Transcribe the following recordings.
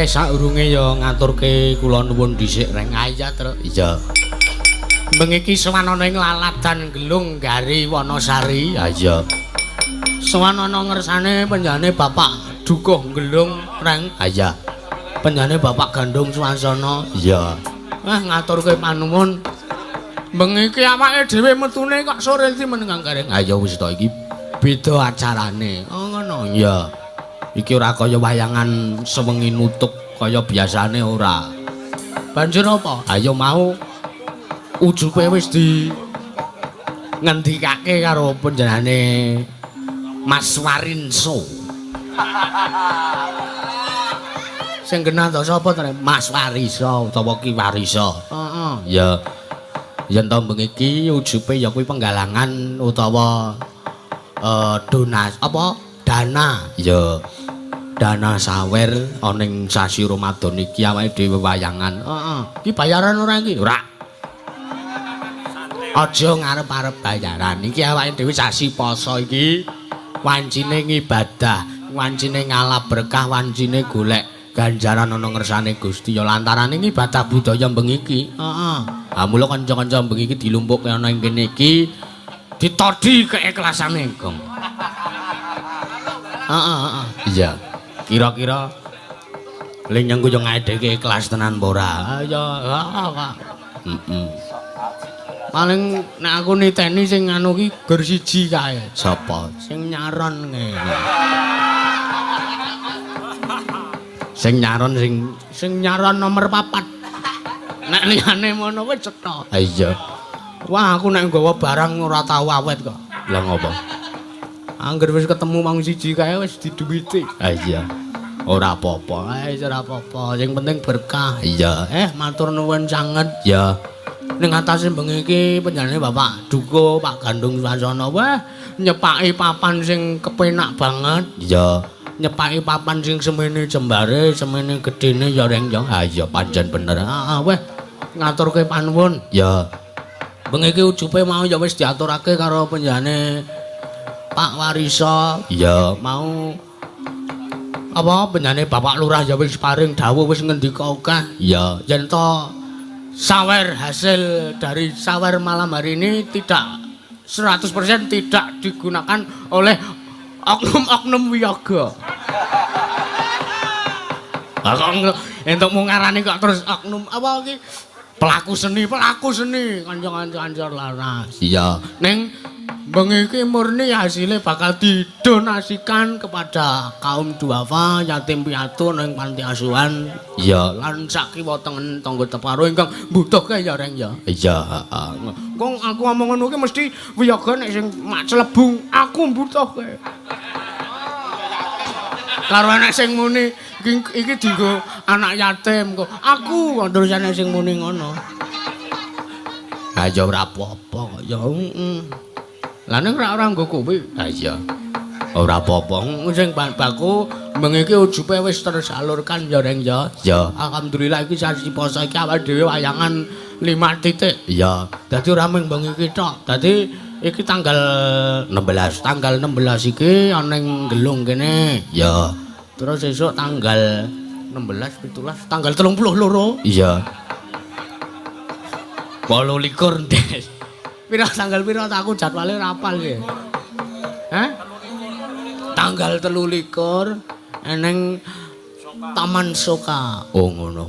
saurunge ya ngaturke kula nuwun dhisik reng. Iya, Tru. Iya. Bengi iki sowan ana ing lalatan Gelung Gari Wanasari. Iya. Sowan ana ngersane penjane Bapak Dukuh Gelung reng. Iya. Penjane Bapak Gandung Swasana. Iya. Ngaturke panuwun. Bengi iki awake dhewe metune kok sore iki meneng Kareng. Ha ya wis to iki beda acarane. Oh ngono. Iya. Iki ora kaya wayangan sewengi nutuk kaya biasane ora. Banjur apa? Ayo mau ujupe wis di ngendikake karo panjenengane Mas Warinso. Sing genah to sapa to? Mas Wariso utawa Ki Wariso. Heeh. Ya. Yen to bengi iki ujupe ya kuwi penggalangan utawa donas apa dana ya dana sawer ana ing sasi Ramadan iki awake dhewe wayangan. Heeh. Iki bayaran ora iki? Ora. Aja ngarep-arep bayaran. Iki awake dhewe sasi poso iki wancine ngibadah, wancine ngalap berkah, wancine golek ganjaran ana ngersane Gusti ya lantaran ibadah budaya bengi iki. Heeh. Ha mula kanca-kanca bengi iki dilumpukke ana ing kene iki ditodi keiklasane, Gong. Heeh. Iya. Kira-kira ling nyengku yo ngedeke ikhlas tenan apa ora? Ya, Pak. Paling nek aku niteni sing anu ki gur siji kae. Sapa? Sing nyaron ngene. Sing nyaron nomor 4. Nek liyane ngono wis cetha. Ha iya. Wah, aku nek nggawa barang ora tau awet kok. Lah ngopo? Angger wis ketemu wong siji kae wis diduwiti. Ha iya. Ora apa-apa, ora apa-apa. Sing penting berkah. Iya. Matur nuwun sanget. Ya. Ning atase bengi iki panjenengane Bapak Duko, Pak Gandung Swasana wah nyepaki papan sing kepenak banget. Iya. Nyepaki papan sing semene jembare, semene gedene ya reng ya. Ha iya pancen bener. Heeh, weh ngaturke panuwun. Ya. Bengi iki ujupe mau ya wis diaturake karo panjenengane Pak Wariso. Iya, mau apa panjenengane Bapak Lurah ya wis paring dawuh wis ngendika akeh. Iya, yen to sawer hasil dari sawer malam hari ini tidak 100% tidak digunakan oleh oknum-oknum wiyaga. Entuk mung ngarani kok terus oknum apa iki pelaku seni kanca-kanca laras. Iya, ning bengi iki murni hasilnya bakal didonasikan kepada kaum duafa, yatim piatu ning panti asuhan. Iya, lan sak kiwa tengen tangga teparo ingkang mbutuhke ya reng ya. Iya, heeh. Kok aku ngomong ngono ki mesti wiyaga nek sing mak celebung aku mbutuhke. Karo anak sing muni iki dienggo anak yatim kok. Aku kok terusane sing muni ngono. Ha ya ora apa-apa kok ya. Lah ning ora nggo kuwi. Ha iya. Ora apa-apa. Sing baku bengi iki ujupe wis tersalurkan ya reng ya. Ya, alhamdulillah iki sasi poso iki awake dhewe wayangan 5 titik. Iya. Dadi ora mung bengi iki tok. Dadi iki tanggal 16. Tanggal 16 iki ana ing Gelung kene. Ya. Terus esuk tanggal 16, 17, tanggal 32. Iya. 28 Des. Pira tanggal pira aku jadwale ora apal iki. Hah? Tanggal 23 eneng Taman Soka. Oh ngono.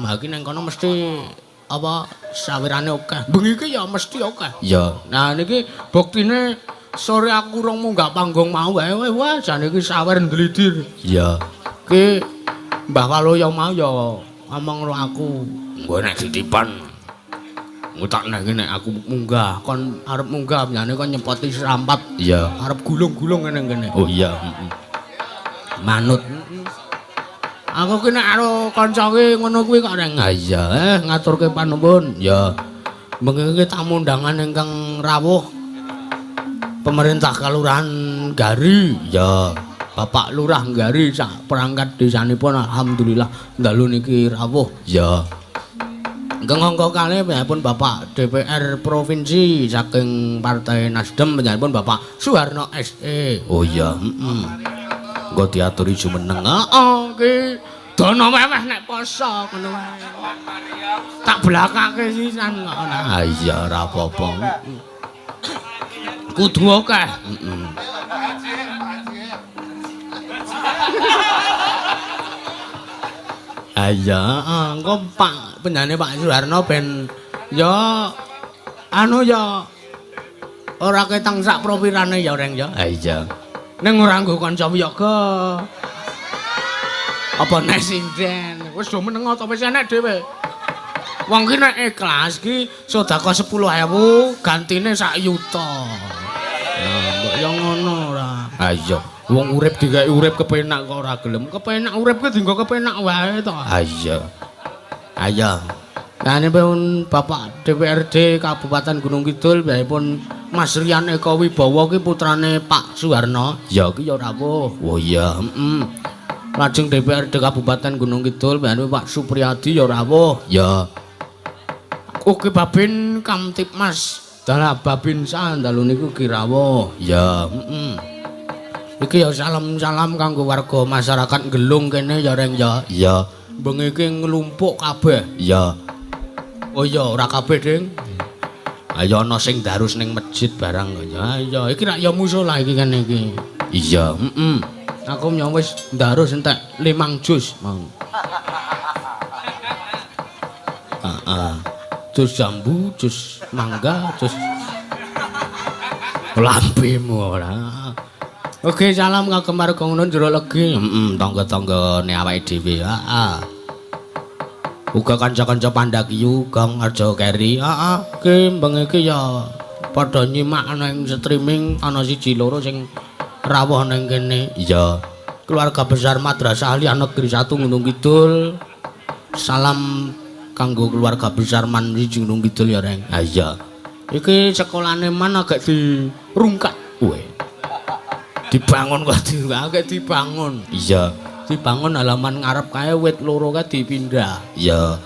Ha iki nang kono mesti apa sawirane akeh. Bengi iki ya mesti akeh. Iya. Nah niki buktine sore aku rong munggah panggung mau wae wah jane iki sawer ndlidir. Iya. Ki Mbah Waloyo mau ya ngomong karo aku. Engko nek titipan ngutak nek aku munggah kon arep munggah nyane kon nyempoti serampat. Iya. Arep gulung-gulung ngene-ngene. Oh iya, manut. Aku ki nek karo kancaku ngono kuwi kok reng. Ha iya, ngaturke panuwun. Ya. Mengki tamu undangan ingkang rawuh pemerintah Kelurahan Gari. Ya. Bapak Lurah Gari sak perangkat desanipun alhamdulillah dalu niki rawuh. Ya. Ngangka kalih pun Bapak DPR Provinsi saking Partai Nasdem pun Bapak Suharno SE. Oh iya, engko diaturi jumeneng. Heeh, ki Dono meweh nek poso ngono wae. Tak blakake sisan kok ana. Ah iya ora apa-apa. Kudu akeh. Heeh. Iya, engko Pak penjane Pak Suharno ben ya anu ya ora ketang sak propirane ya Reng ya. Ha iya. Ning ora nggo kanca wiyaga. Apa nek sinden? Wis do meneng ta wis enek dhewe. Wong ki nek ikhlas ki sedekah 10.000 gantine sak yuta. Nah, mbok yo ngono ora. Ha iya. Wong urip digawe urip kepenak kok ora gelem. Kepenak urip ki dienggo kepenak wae to. Ha iya. Ayo. Nah pun Bapak DPRD Kabupaten Gunung Kidul pun Mas Rian Eko Wibowo ki putrane Pak Suharno. Ya ki ya ora apa. Oh iya, heeh. Lajeng DPRD Kabupaten Gunung Kidul Pak Supriyadi ya ora apa. Ya. Oke Babin Kamtipmas Dalah Babinsa dalu niku kirawa. Ya, heeh. Iki ya salam-salam kanggo warga masyarakat Gelung kene ya Reng ya. Ya. Bengi iki nglumpuk kabeh. Ya. Oh iya ora kabeh, Ding. Ayo ana sing darus ning masjid barang ya. Iya, iki rak ya musala iki kene iki. Iya, heeh. Aku yo wis darus entek 5 jus mau. Heeh. Jus jambu, jus mangga, jus lambemu ora. Oke, salam kagem warga ngono jero legi. Heeh, tangga-tanggane awake dhewe. Heeh. Uga kanca-kanca Pandhakiyu, Gong Arjo Keri. Heeh, ki bengi iki ya padha nyimak ning streaming ana 1 2 sing rawuh ning kene. Iya. Keluarga besar Madrasah Aliyah Negeri 1 Gunung Kidul. Salam kanggo keluarga besar Man Gunung Kidul ya, Reng. Ha iya. Iki sekolahane Man agak dirungkat. Weh. Dibangun kok agak dibangun. Iya. Dibangun halaman ngarep kae wit loro kae dipindah. Iya.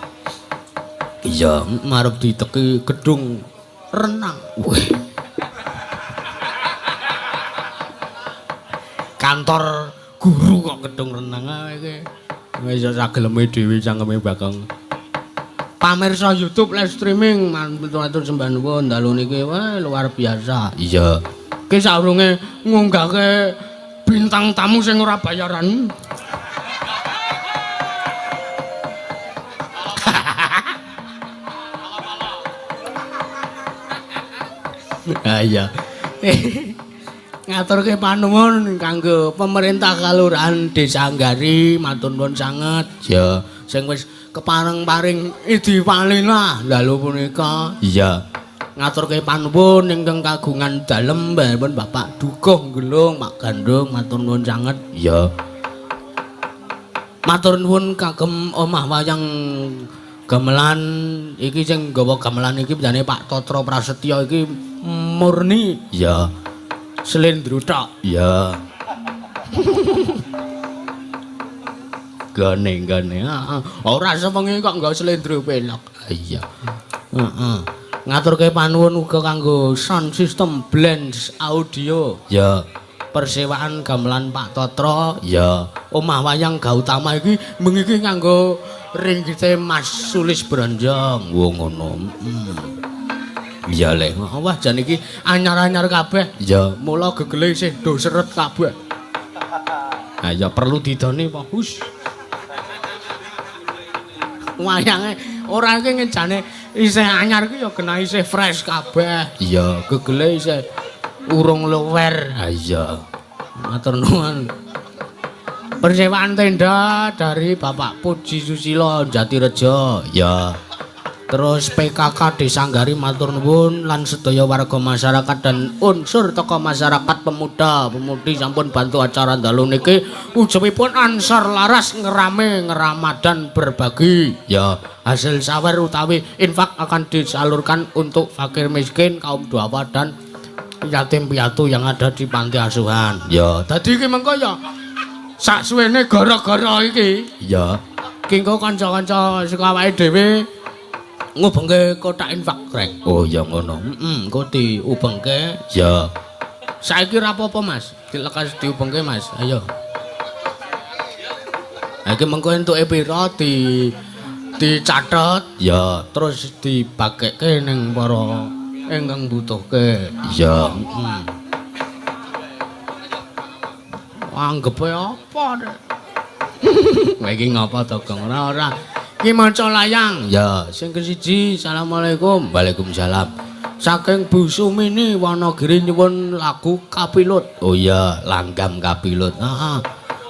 Iya, ngarep diteki gedung renang. Weh. Kantor guru kok gedung renang ae iki. Wis sageleme dhewe cangkeme bakang. Pamirsa YouTube live streaming matur sembah nuwun dalu niki wah luar biasa. Iya. Ki saurunge ngunggahke bintang tamu sing ora bayaran. Ah iya. Ngaturke panuwun kanggo pemerintah Kalurahan Desa Anggari matur nuwun sanget ya sing wis kepareng-paring idi walina dalu punika. Iya. Ngaturke panuwun ingkang kagungan dalem pun Bapak Dukuh Gelung Pak Gandung matur nuwun sanget. Iya. Matur nuwun kagem omah wayang gamelan iki sing nggawa gamelan iki jane Pak Totro Prasetyo iki murni. Ya. Slendro tok. Ya. Gane-gane. Ora sewengi kok nggawa slendro pelok. Iya. Heeh. Ngaturke panuwun uga kanggo sound system Blends Audio. Ya. Persewaan gamelan Pak Totro. Ya. Omah wayang Gautama iki bengi iki nganggo ringgite Mas Sulis Bronjong. Wo ngono. Iya le. Wah jan iki anyar-anyar kabeh. Ya, mula gegele isih do seret kabeh. Ha ya perlu didoni apa, Hus? Wayange ora iki ngejane isih anyar iki ya kena isih fresh kabeh. Iya, gegele isih urung luwer. Ha iya. Matur nuwun. Persewaan tenda dari Bapak Puji Susilo Jatirejo. Ya. Terus PKK Desa Anggari matur nuwun lan sedaya warga masyarakat dan unsur tokoh masyarakat pemuda pemudi sampun bantu acara dalu niki ujungipun ansor laras ngerame ngeramadan berbagi. Ya, hasil sawer utawi infak akan disalurkan untuk fakir miskin, kaum duafa dan yatim piatu yang ada di panti asuhan. Ya, dadi iki mengko ya saksuwene gara-gara iki. Ya. Ki engko kanca-kanca saka awake dhewe ngubengke kotak infak Rek. Oh ya ngono. Engko diubengke. Ya. Saiki ra apa-apa Mas. Dilekas diubengke Mas. Ayo. Iki mengko entuke pira dicatet ya terus dipakeke ning para ingkang butuhke. Iya. Anggepe apa nek? Kowe iki ngapa to, Gong? Ora. Iki maca layang. Ya, Sing kesiji, Assalamualaikum. Waalaikumsalam. Saking Bu Sumini Wonogiri nyuwun lagu Kapilut. Oh iya, langgam kapilut. Heeh.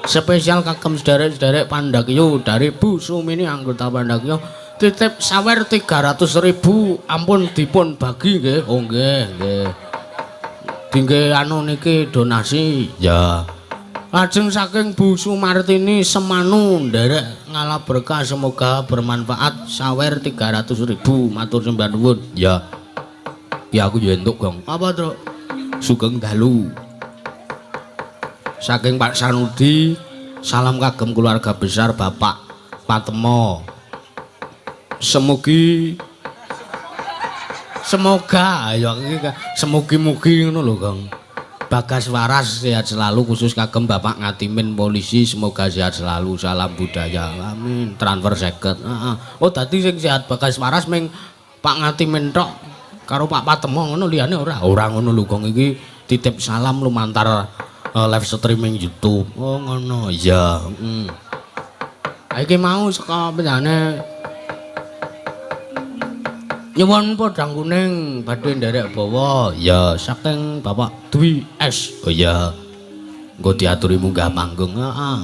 Spesial kagem sederek-sederek Pandakyo dari Bu Sumini anggota Pandakyo. Titip sawer 300.000 ampun dipun bagi nggih. Oh nggih, nggih. Dingge anu niki donasi. Ya. Lajeng saking Bu Sumartini Semanu nderek ngalah berkah semoga bermanfaat sawer 300.000 matur sembah nuwun. Ya. Ki aku yo entuk, Gong. Apa, Truk? Sugeng dalu. Saking Pak Sanudi salam kagem keluarga besar Bapak Patemo. Semoga ya iki semugi-mugi ngono lho, Gong. Bagas waras sehat selalu khusus kagem Bapak Ngatimin polisi semoga sehat selalu salam budaya amin transfer 50. Oh dadi sing sehat Bagas waras ming Pak Ngatimin tok karo Pak Patemo ngono liyane ora ngono lho, Gong. Iki titip salam lumantar live streaming YouTube. Oh ngono. Ya. Iki mau saka penjane nyuwun podang kuning badhe nderek bawa Ya. saking Bapak Dwi S. Oh iya. Engko diaturi munggah panggung. Heeh.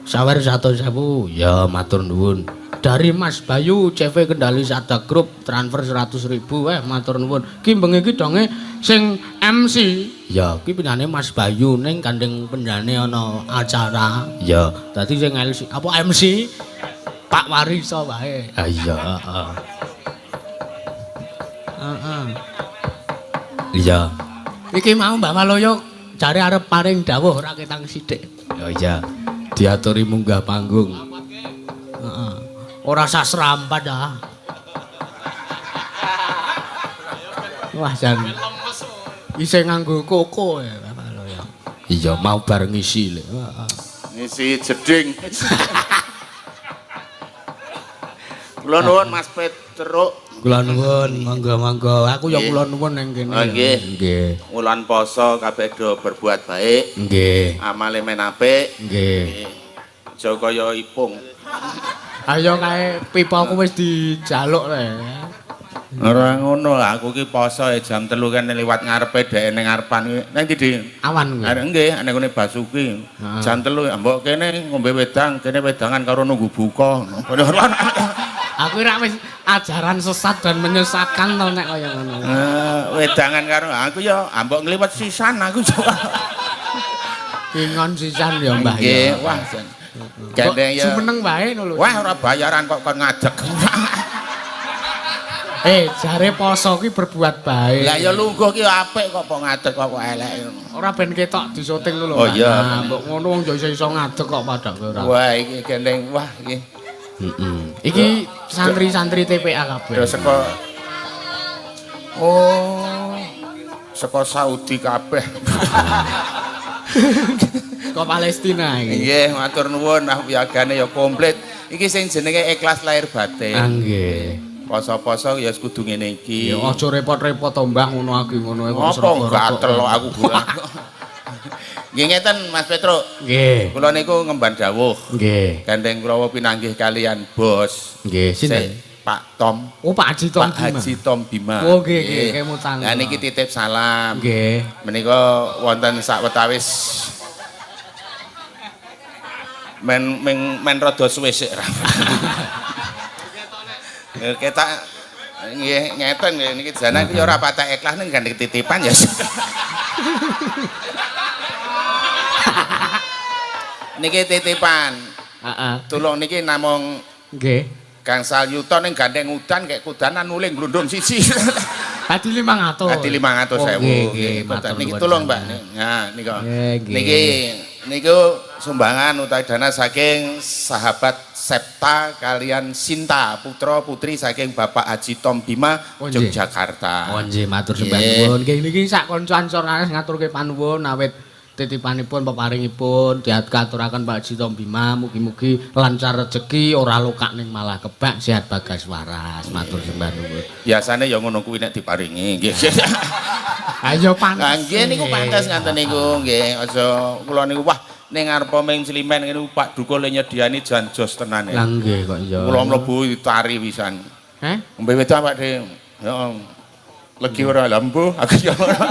Sawer 100.000. Ya, matur nuwun. Dari Mas Bayu CV Kendali Sada Group transfer 100.000 matur nuwun. Ki bengi iki donge sing MC. Ya. Ki penjane Mas Bayu ning kandeng penjane ana acara. Ya. Dadi sing apa MC Pak Wariso wae. Ah iya, heeh. Heeh. Iya. Iki mau Mbak Maloyo jare arep paring dawuh ora ketang sithik. Oh iya. Diaturi munggah panggung. Heeh. Ora sastra ampat ah. Wah jan. Isih nganggo koko ya Mbak Maloyo. Iya, mau bareng ngisi lho. Heeh. Ngisi jeding. Kula nuwun Mas Petruk. Kula nuwun, monggo-monggo. Aku ya kula nuwun ning kene. Nggih. Nggih. Wulan poso kabeh do berbuat baik, Nggih. amale men apik. Nggih. Aja kaya ipung. Ayo kae pipaku wis dijaluk le. Ora ngono, aku ki poso jam 3 kan liwat ngarepe dhek ning ngarepan kuwi. Nang ndi, Dik? Awan kuwi. Nggih, nek ngene Basuki. Jam 3 mbok kene ngombe wedang, kene wedangan karo nunggu buka. Aku ora wis ajaran sesat dan menyesatkan to nek kaya ngono. Wedangan karo aku ya mbok ngliwet sisan aku. Ingon sisan ya Mbah Nggih, ya. wah. Gandeng ya. Jumeneng wae ngono lho. Wah, ora bayaran kok kon ngadeg. Jare poso ki berbuat baik. Lah ya lungguh ki apik kok ngadeg kok elek. Ora ben ketok disoting lho. Oh iya. Nah, mbok ngono wong ya iso ngadeg kok padake ora. Wah, iki gandeng wah iki. Iki santri-santri TPA kabeh. Ya saka Oh. Saka Saudi kabeh. Kok Palestina iki. Nggih, matur nuwun ah piagane ya komplit. Iki sing jenenge ikhlas lahir batin. Nggih. Poso-poso ya kudu ngene iki. Ya aja repot-repot to Mbah ngono iki ngono kok Apa gatel kok aku bulan. Nggih ngeten Mas Petruk. Nggih. Kula niku ngemban dawuh. Nggih. Gandeng kula pinanggih kalian bos. Nggih, sinten? Pak Tom. Oh, Pak Haji Tom Pak Bima. Haji Tom Bima. Oh, nggih, kemutan. Lah niki titip salam. Nggih. Menika wonten sawetawis men rada suwe sik. Ketok nggih ngeten niki jana iki ora patek ikhlas ning gandeng titipan ya. Niki titipan. Heeh. Tulung niki namung Nggih. gangsal yuta ning gandeng udan kek kudanan nuling glundung siji. Tadi 500. Tadi 500.000. Oh, nggih, matur Niki nuwun. tulung, Mbak. Nah, nika. Nggih. Niki niku sumbangan utawi dana saking sahabat Septa kalian Sinta putra putri saking Bapak Haji Tom Bima Oh, nggih. Yogyakarta. Oh nggih matur sembah nuwun. Nggih niki sak kanca ansor ngaturke panuwun awit titipanipun peparingipun diaturaken Pak Haji Tombima mugi-mugi lancar rezeki ora lokak ning malah kebak sehat bagas waras matur sembah nuwun. Biasane ya ngono kuwi nek diparingi nggih. Ayo pantes. Nggih niku pantes ngaten niku nggih. Aja kula niku wah ning ngarep Ming Slimen niku Pak Dukul nyediani jan jos tenan. Lah nggih kok iya. Kula mlebu ditari pisan. Heh? Mbek wedok Pak De. Heeh. Legi ora lampu aku ya ora.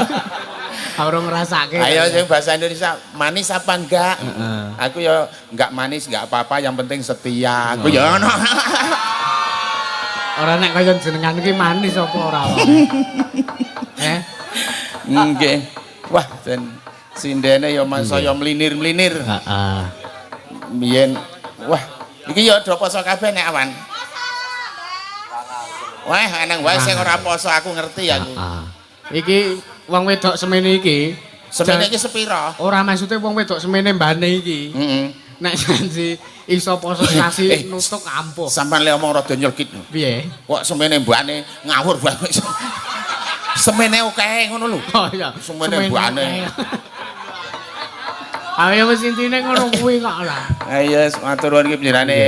Ora ngrasake. Ayo sing bahasa Indonesia manis apa enggak? Heeh. Aku ya enggak manis enggak apa-apa yang penting setia. Aku ya ono. Ora nek kaya jenengan iki manis apa ora wae. Nggih. Wah, jen sindene ya saya mlinir-mlinir. Heeh. Biyen wah, iki ya do poso kabeh nek awan. Wah, eneng wae sing ora poso aku ngerti aku. Heeh. Iki wong wedok semene iki, Semene iki sepira? ora maksude wong wedok semene mbane iki. Heeh. Nek janji iso poso sasi nutuk ampuh. Sampeyan le omong rada nyelkit. Piye? Kok semene mbane ngawur banget. Semene akeh ngono lho. Oh iya, Semene mbane. Ayo wis intine ngono kuwi kok ora. Ayo matur nuwun iki panjenengane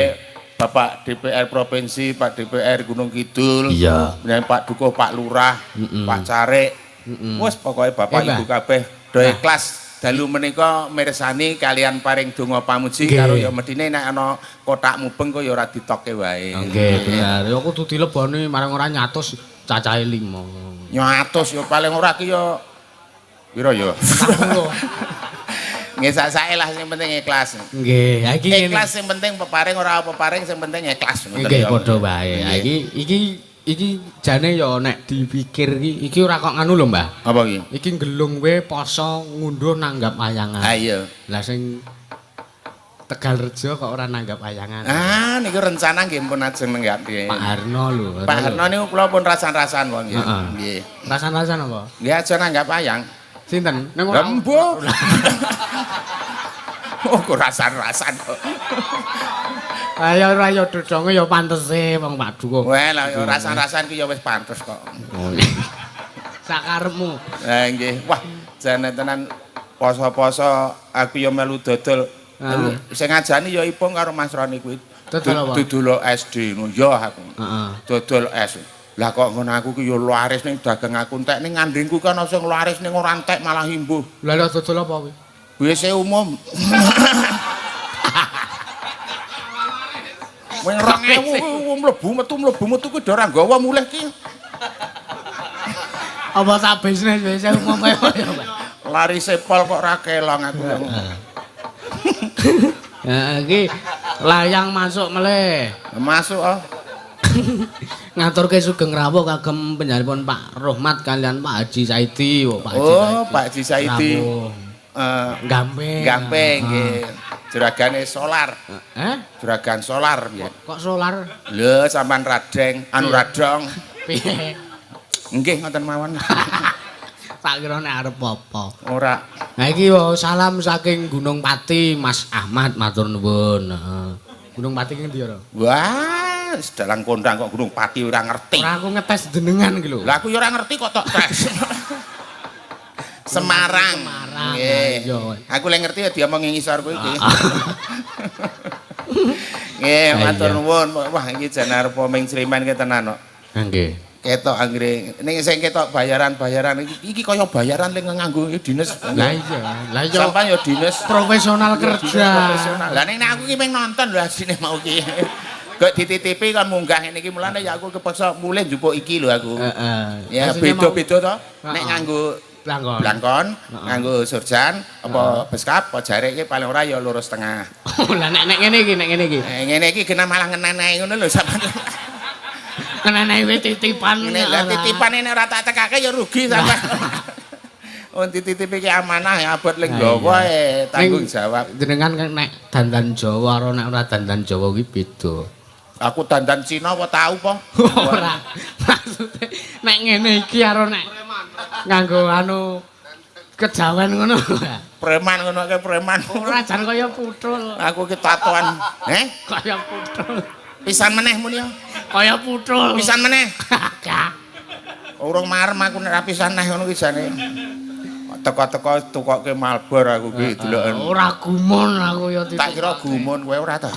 Bapak DPR Provinsi, Pak DPR Gunung Kidul, Iya. kemudian Pak Dukuh, Pak Lurah, Pak Carik, wes pokoknya Bapak Iya, Ibu kabeh do ikhlas dalu menika mirsani kalian paring donga pamuji Nggih. karo ya medine nek ana kotak mubeng kok ya ora ditokke wae. Nggih, bener. Ya kudu dileboni marang ora nyatus cacahe 5. Nyatus ya paling ora ki ya pira ya. Nggih sak-sake lah sing penting ikhlas. Nggih, ha iki ngene. Ikhlas sing penting peparing ora peparing sing penting ikhlas. Nggih, padha wae. Ha iki jane ya nek dipikir iki ora kok nganu lho, Mbah. Apa iki? Iki gelung we poso ngunduh nanggap wayangan. Ha iya. Lah sing Tegalrejo kok ora nanggap wayangan. Ah, niku rencana nggih pun ajeng nenggap nggih. Pak Harno lho. Pak Harno niku kula pun rasan-rasan wong nggih. Heeh. Nggih. Rasan-rasan apa? Nggih aja nanggap wayang. Sinten? Ning ora. Rembo. Oh, kok rasan-rasan kok. Ayo ora ya dodonge ya pantese wong Pak Dukuh. Wah, lah ya rasan-rasan ki ya wis pantes kok. Sakarepmu. Lah nggih. Wah, jane tenan poso-poso aku ya melu dodol. Sing ngajani ya Ipung karo Mas Roni kuwi. Dodol apa? Dodol SD ngono ya aku. Heeh. Dodol es. Lah kok ngono aku ki ya laris ning dagang aku entek ning ngandingku kan ana sing laris ning ora entek malah himbuh. Lah lha dodol apa kuwi? WC umum. Wong 2000 mlebu metu kuwi ora nggawa mulih ki. Apa sak bisnis wis umum kaya ya, Pak? Lari sepol kok ora kelong aku. Nah, iki layang masuk meleh. Masuk oh. Ngaturke sugeng rawuh kagem panjenenganipun Pak Rohmat kalian Pak Haji Saidi, Pak Haji Oh, Saidi. Pak Haji Saidi. Rawuh. Gamping Gamping. nggih. Juragane solar. Juragan solar piye? Kok solar? Lho, sampean radeng, anu radong. Piye? Nggih ngoten mawon. Tak kira nek arep apa. Ora. Nah iki salam saking Gunung Pati Mas Ahmad matur nuwun. Heeh. Gunung Pati ki ndi ora? Wah, sedalang kondang kok Gunung Pati ora ngerti. Ora aku ngetes jenengan iki lho. Lah aku ya ora ngerti kok tok tes. Semarang. Nggih. Iya. Aku lek ngerti ya diomong ngisor kowe iki. Nggih, matur nuwun. Wah, iki jan arep Ming Slimen ki tenan kok. Nggih. Ketok anggere ning sing ketok bayaran-bayaran iki kaya bayaran lek nganggo dinas. Lah iya. Lah iya. Sampai ya dinas Profesional kerja. profesional. Lah nek aku ki ping nonton lho asine mau ki. Kok dititipi kan munggah ngene iki mulane ya aku kepaksa mulih njupuk iki lho aku. Heeh. Ya beda-beda to. Nek nganggo Blangkon. blangkon, nganggo surjan, apa beskap, apa jarik iki paling ora ya 2,5. Lah nek ngene iki, nek ngene iki. Ngene iki kena malah ngenenehi ngono lho sampean. Ngenenehi wis titipan. Lah titipane nek ora tak tekake ya rugi sampean. Oh dititipi ki amanah ya abot ling Jawa tanggung jawab. Jenengan nek dandan Jawa karo nek ora dandan Jawa kuwi beda. Aku dandan Cina apa tahu po? Ora. Maksude nek ngene iki karo nek nganggo anu kejawen ngono. Preman ngono ke preman. Ora jan kaya putul. Aku ki tatoan. Kaya putul. Pisan meneh muni ya. Kaya putul. Pisan meneh. Gak. Urung marem aku nek ra pisan neh ngono ki jane. teko-teko tukoke Malbor aku ki deloken. Ora gumon aku ya Tak kira gumun kowe ora ta.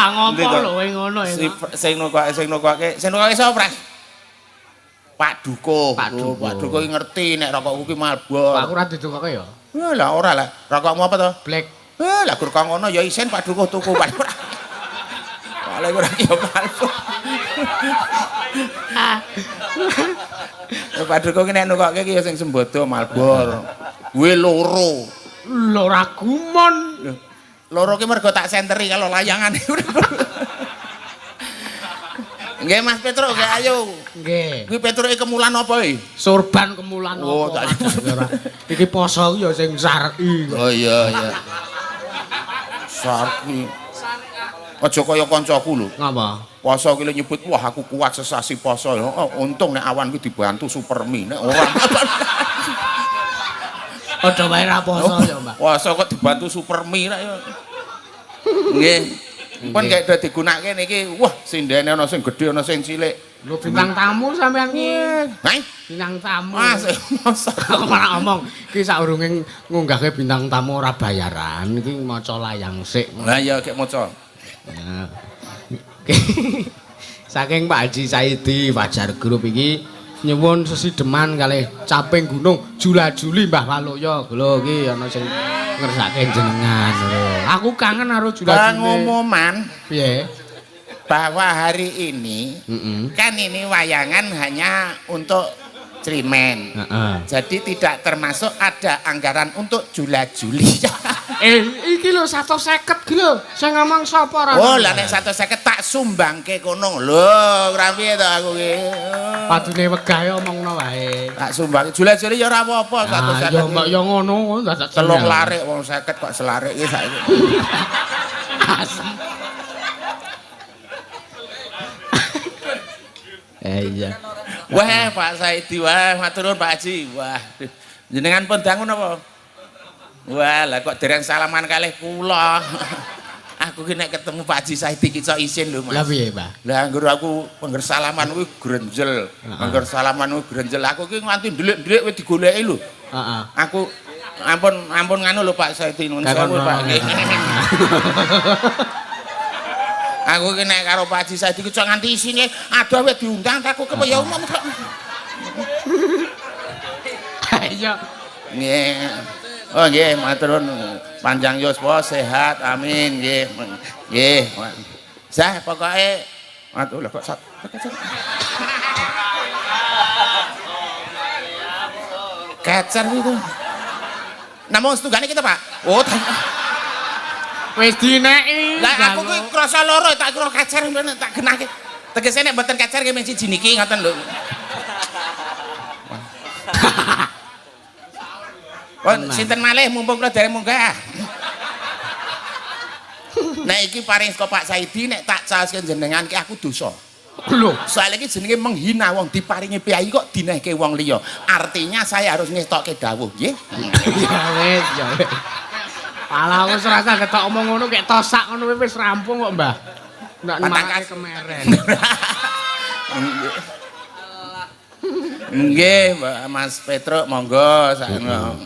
Ngopo lho kowe ngono ya. Sing nukoke sapa, Pras? Pak Dukuh. Pak Dukuh. Pak Dukuh ki ngerti nek rokokku ki Malbor. Aku ora ditukoke ya. Lah ora lah. Rokokmu apa to? Black. Lah gur kok ngono ya isen Pak Dukuh tuku Pak. Paling ora ki ya Malbor. Pak Dukuh ki nek nukoke ki ya sing sembodo Malbor. Kuwi loro. Lho ora gumon. Loro ki mergo tak senteri kalau layangane. Nggih Mas Petruk, nggih ayo. Nggih. Kuwi Petruke kemulan apa iki? Sorban kemulan Oh, apa? Iki poso ya sing syar'i. Oh iya iya. Syar'i. Aja kaya kancaku lho. Ngapa? Poso ki nyebut wah aku kuat sesasi poso ya. Oh, untung nek awan ki dibantu Supermi nek ora. Padha wae ra poso ya, Mbak. Poso kok dibantu Supermi rek ya. Nggih. Pun gak ada digunakake niki. Wah, sindene ana sing gedhe ana sing cilik. Lho bintang tamu sampean ki. Hah? Bintang tamu. Mas, masa Ora omong, ki saurunge ngunggahke bintang tamu ora bayaran, iki maca layang sik. lah ya gek maca. Ya. Saking Pak Haji Saidi Fajar Group iki nyuwun sesideman kalih caping gunung Jula-juli Mbah Waloyo lho iki ana sing ngersake jenengan lho. Aku kangen karo Jula-juli. Pengumuman Piye? bahwa hari ini kan ini wayangan hanya untuk Crimen. Jadi tidak termasuk ada anggaran untuk Jula-juli. Iki lho 150 ki lho. Sing ngomong sapa ra? Oh, lah nek 150 tak sumbangke kono. Lho, ora piye to aku ki. Padune wegah omongno wae. Tak sumbangke Jula-juli ya ora apa-apa 150. Ya mbak ya ngono dadak Telung larik wong 50 kok selarik iki saiki. Asem. Iya. Wah, Pak Saidi, wah, matur nuwun Pak Haji. Wah, jenengan pun dangun apa? Wah, lah kok dereng salaman kalih kula. Aku ki nek ketemu Pak Haji Saidi ki iso isin lho, Mas. Lah piye, Pak? Lah anggur aku pengger salaman kuwi grenjel. Pengger salaman kuwi grenjel. Aku ki nganti ndelik-ndelik wis digoleki lho. Heeh. Aku ampun nganu lho Pak Saidi nuwun sewu Pak. Aku ki nek karo Pak Haji Saidi ki nganti isine adoh wis diundang aku kepaya umum kok. Iya. Nggih. Oh nggih, matur nuwun. Panjang yuswa, sehat, amin nggih. Nggih. Sah pokoke matur lho kok Kecer itu. Namung setunggane kita, Pak. Oh, Wis dineki. lah aku ki krasa loro tak kira kecer tak genake. Tegese nek mboten kecer ki mung siji niki ngoten lho. Pun sinten malih mumpung kula dereng munggah. Nek iki paring saka Pak Saidi nek tak caoske jenengan ki aku dosa. Lho, Soale iki jenenge menghina wong diparingi piyai kok dinehke wong liya. Artinya saya harus ngetokke dawuh, nggih. ya wis, ya wis. Alah wis rasa ketok omong ngono kek tosak ngono wis rampung kok, Mbah. Ndak nemake kemeren. Nggih, Mas Petruk monggo sakno.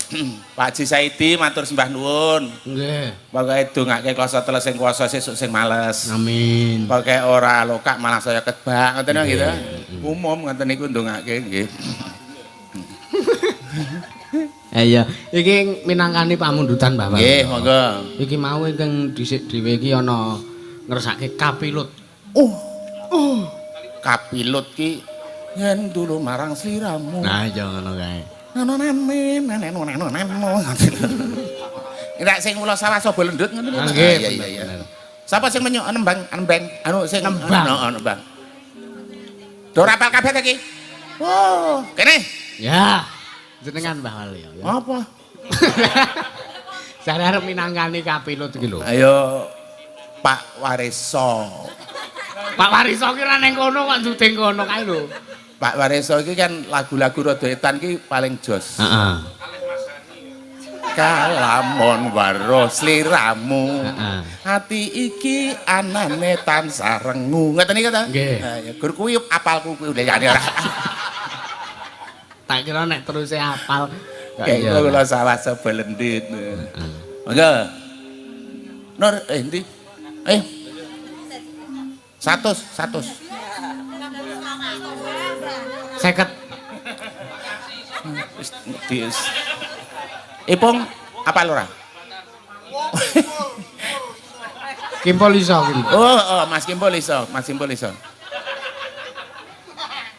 Pak Haji Saidi matur sembah nuwun. Nggih. Pokoke dongake kuasa teles sing kuasa sesuk sing males. Amin. Pokoke ora lokak malah saya ketbak ngoten gitu. Umum ngoten niku ndongake nggih. Iya, iki minangkani pamundutan Mbah. Nggih, monggo. Iki mau ingkang dhisik dhewe iki ana ngersake kapilut. Kapilut ki yen dulu marang sliramu. Nah, iya ngono kae. Nek sing mulo sawah sobo lendut ngoten. Nggih. Iya. Sapa sing menyok nembang anu sing Nembang. nembang. Do rapal kabeh iki. Oh, kene. Ya. Jenengan Mbah Wali ya. Apa? Saya arep minangkani kapilut iki lho. Ayo Pak Wariso. Pak Wariso ki ra ning kono kok syuting kono kae lho. Pak Wariso iki kan lagu-lagu rada etan ki paling jos. Heeh. Kalamon waro sliramu. Heeh. Hati iki anane tansah rengu. Ngoten iki ta? Nggih. Ha ya gur kuwi apalku kuwi udah ora. Tak kira nek terus apal. Kayak kula sawah sebelendit. Mangga. Nur endi? Ayo. 100. 50. Wis. Ipung apa lora? Kimpol iso iki. Oh, Mas Kimpul iso.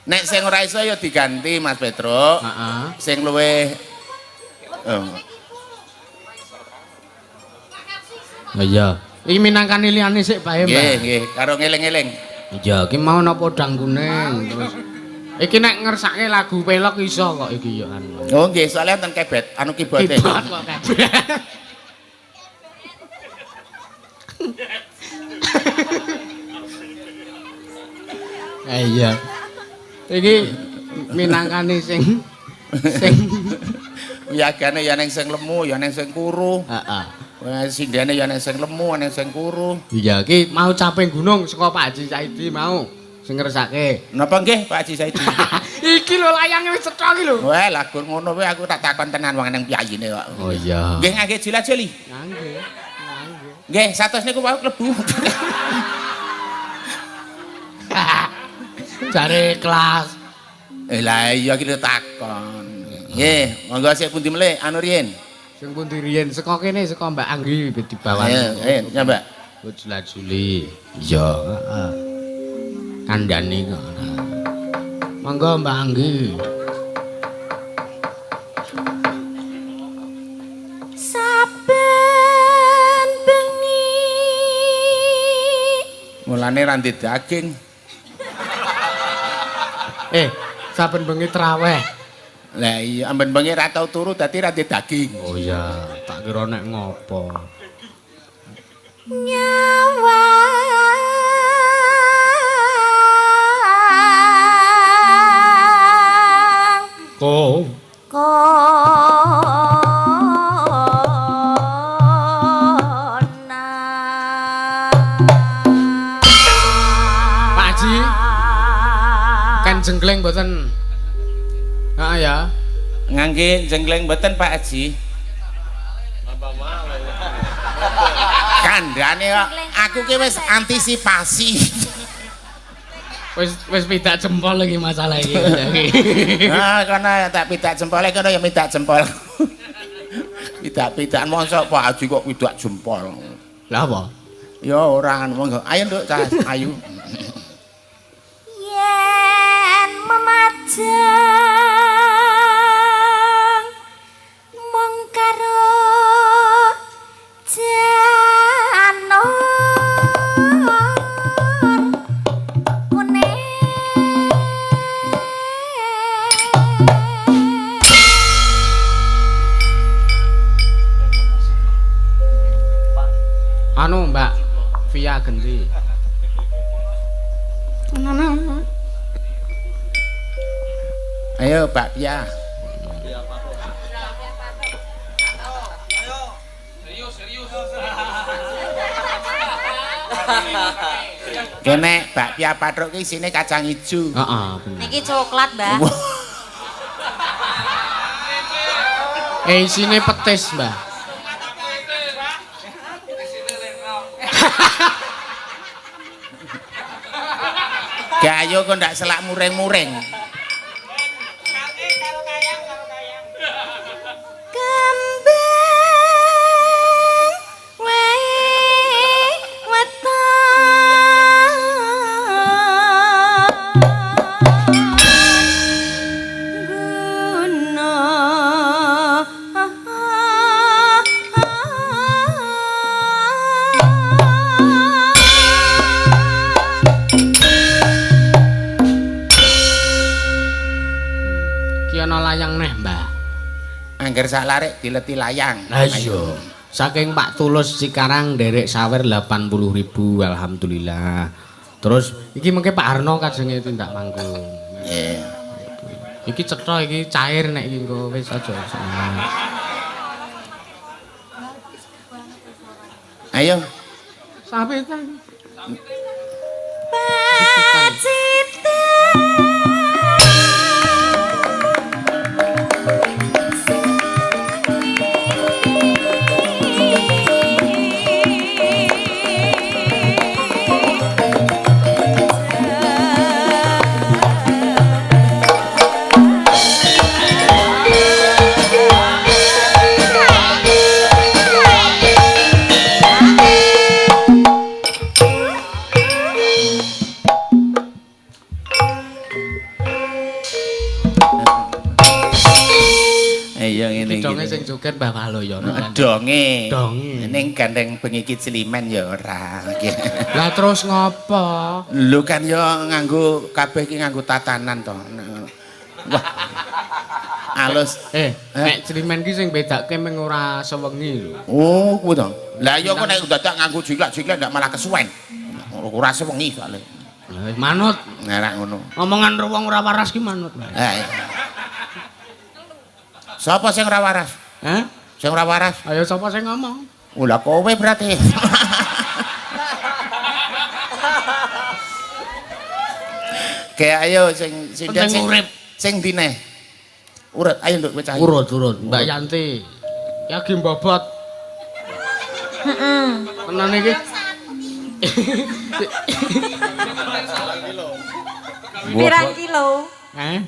Nek sing ora iso ya diganti Mas Petruk. Heeh. Sing luwih Iya. Iki minangkani liyane sik bae, Mbak. nggih, karo ngeling-eling. Iya. Iki mau napa dang kuning terus. Iki nek ngersake lagu pelok iso kok iki ya anu. Oh nggih, soalnya wonten kebet anu kibote. Kibot kok kabeh. Iya. Iki minangkani sing Wiyagane ya ning sing lemu, ya ning sing kuru. heeh. Wah, sindene ya ning sing lemu, ning sing kuru. Iya, iki mau caping gunung saka Pak Haji Saidi mau sing ngersake. Napa nggih Pak Haji Saidi? Iki lho layange wis cetha iki lho. Wah, lagu ngono wae aku tak takon tenan wong nang piyayine kok. Oh iya. Nggih ngangge jila-jili. Nggih. Nggih, 100 niku wau klebu. Jare kelas. Lah iya iki takon. Nggih, monggo sik pundi melih anu riyen. Sing pundi riyen saka kene saka Mbak Anggi di bawah. Ayo, nyambak. Jula-juli. Iya. Heeh. Kandhane kok. Monggo Mbak Anggi. Saben bengi Mulane ra ndek daging. Saben bengi traweh. Lah iya, amben bengi ra tau turu dadi ra ndek daging. Oh iya, tak kira nek ngopo. nyawa Ko. kona Pak Haji, kan jengkleng mboten. Heeh ya. Ngangge jenggleng mboten Pak Haji. Kandhane kok aku ki wis antisipasi. Wis pidak jempol lagi masalah iki. Ah, kana tak pidak jempole kono ya pidak jempol. Pidak-pidakan mosok Pak Haji kok pidak jempol. Lah apa? Ya ora monggo. Ayo Nduk, Cah, ayo. yen memajang mung karo janur kuning Anu Mbak Via Genti. Ayo Pak Pia. Kene bakpia patruk ki isine kacang ijo. Heeh, bener. niki coklat mbak Isine petis, Mbak. Gayo kok ndak selak muring-muring. kembang wae weton Ki ana layang neh, Mbak. Angger sak larik dileti layang. Lah iya. Saking Pak Tulus Cikarang derek sawer 80.000 alhamdulillah. Terus iki mengke Pak Harno kajenge tindak manggung. Eh, Iki cetha iki cair nek iki engko wis aja. ayo. Sampai kan. Pacita ngene iki. Donge sing joget Mbah Waloyono. Donge. Donge. Ning gandeng pengikit Sliman ya ora. Lah terus ngopo? Lho kan ya nganggo kabeh iki nganggo tatanan to. Wah. Alus. Nek Sliman ki sing bedake mung ora sewengi lho. Oh, kuwi to. Lah ya kok nek dadak nganggo jiklak-jiklak ndak malah kesuwen. Ora sewengi soalé. Wis manut. Nek ngono. Omongan wong ora waras ki manut. Sapa sing ora waras? Sing ora waras? Ayo sapa sing ngomong? Oh, lah kowe berarti. Kayak ayo sing urip. Sing dine. Urut, ayo nduk wecah. Urut. Mbak Yanti. Ya ki mbobot. Tenan iki. Pirang kilo?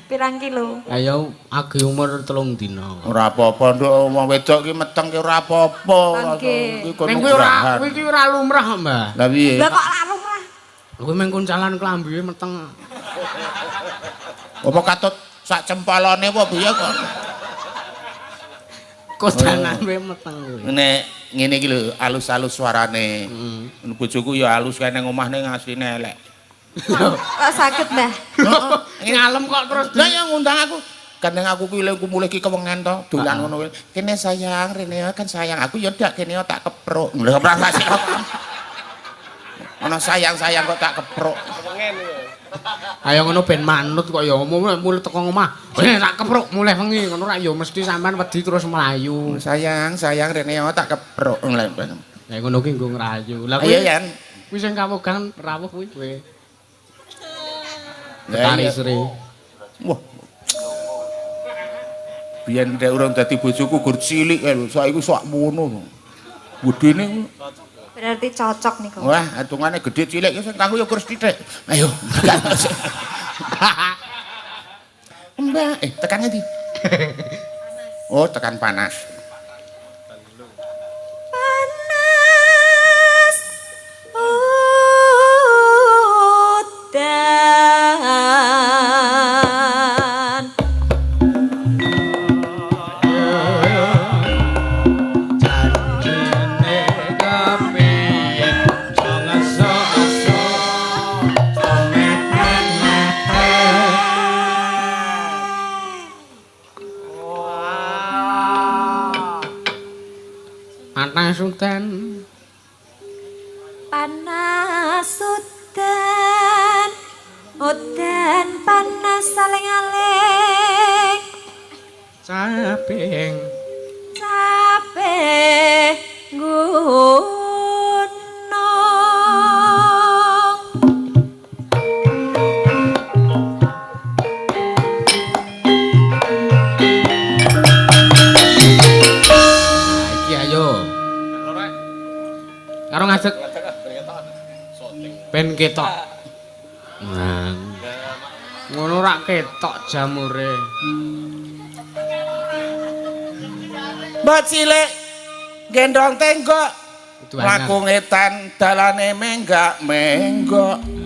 Pirang kilo? Ayo agi umur 3 dina. Ora apa-apa nduk wong wedok ki meteng ki ora apa-apa. Ning kuwi ora lumrah, Mbah. Lah piye? Lah kok ora lumrah? Kuwi mung kuncalan klambi meteng. Apa katut sak cempalane apa piye kok? Kodanan wae meteng kuwi. Nek ngene iki lho alus-alus suarane. Bojoku ya alus kae nang omah ning asline elek. Kok sakit, Mbah? Ngalem kok terus. Lah ya ngundang aku. Kadang aku ki lek mulih ki kewengen to, dolan ngono kuwi. Kene sayang, rene kan sayang. Aku ya ndak kene tak kepruk. Lha ora sik kok. Ana sayang-sayang kok tak kepruk. Kewengen yo. Ayo ngono ben manut kok ya mulih teko omah. Tak kepruk mulih wengi ngono ra ya mesti sampean wedi terus mlayu. Sayang, rene tak kepruk. Lah ngono ki nggo ngrayu. Lah kuwi Yan. Kuwi sing kawogan rawuh kuwi kowe. Tari Sri. Wah. Biyen nek urung dadi bojoku gur cilik kae lho, saiki sak mono. Budene Berarti cocok nih kok. wah, atungane gedhe cilik ya sing kanggo ya gur sithik. Ayo. Mbak, tekan ngendi? Oh, tekan panas. Panas. Udan. Janjine kepiye songeso-eso panas udan. Panas udan. Udan panas saling-aling. Caping Capek gunung. iki ayo. Karo ngadeg. Ben ketok. Nah. Ngono rak ketok jamure. Mbak cilik gendong tenggok. Itu anyar. Laku ngetan dalane menggak-menggok.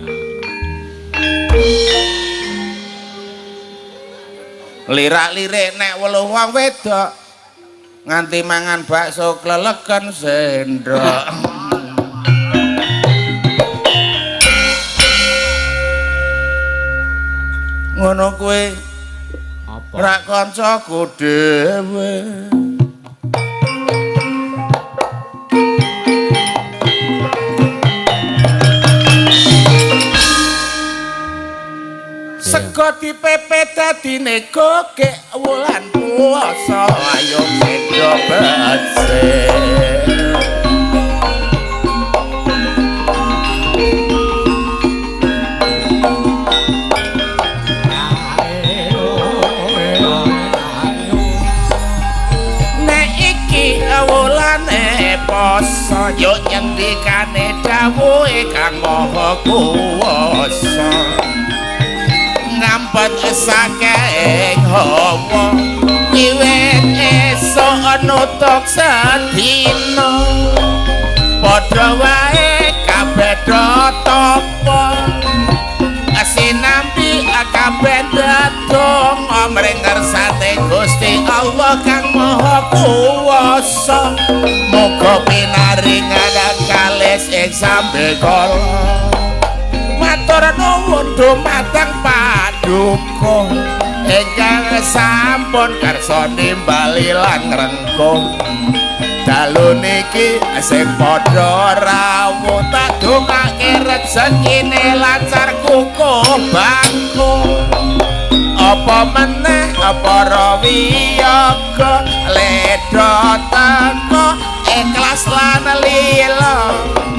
Lirak-lirik nek weluh wong wedok nganti mangan bakso kleleken sendok. Ngono kuwi Apa? rak kancaku dhewe. Sego dipepet dadine kokek wulan puasa ayo sedo becik. Nek iki wulane poso yo nyendikane dawuhe Kang Maha Kuwasa. Ngampet saking hawa wiwit esuk nutuk sedina padha wae kabeh tapa sinambi kabeh dadong mring ngersane Gusti Allah Kang Maha sambe kala matur nuwun dumateng paduka ingkang sampun kersa nimbali lan ngrengkuh dalu niki sing padha rawuh tak dongake rezekine lancar kukuh bangku apa meneh para wiyaga ledha teko ikhlas lan lila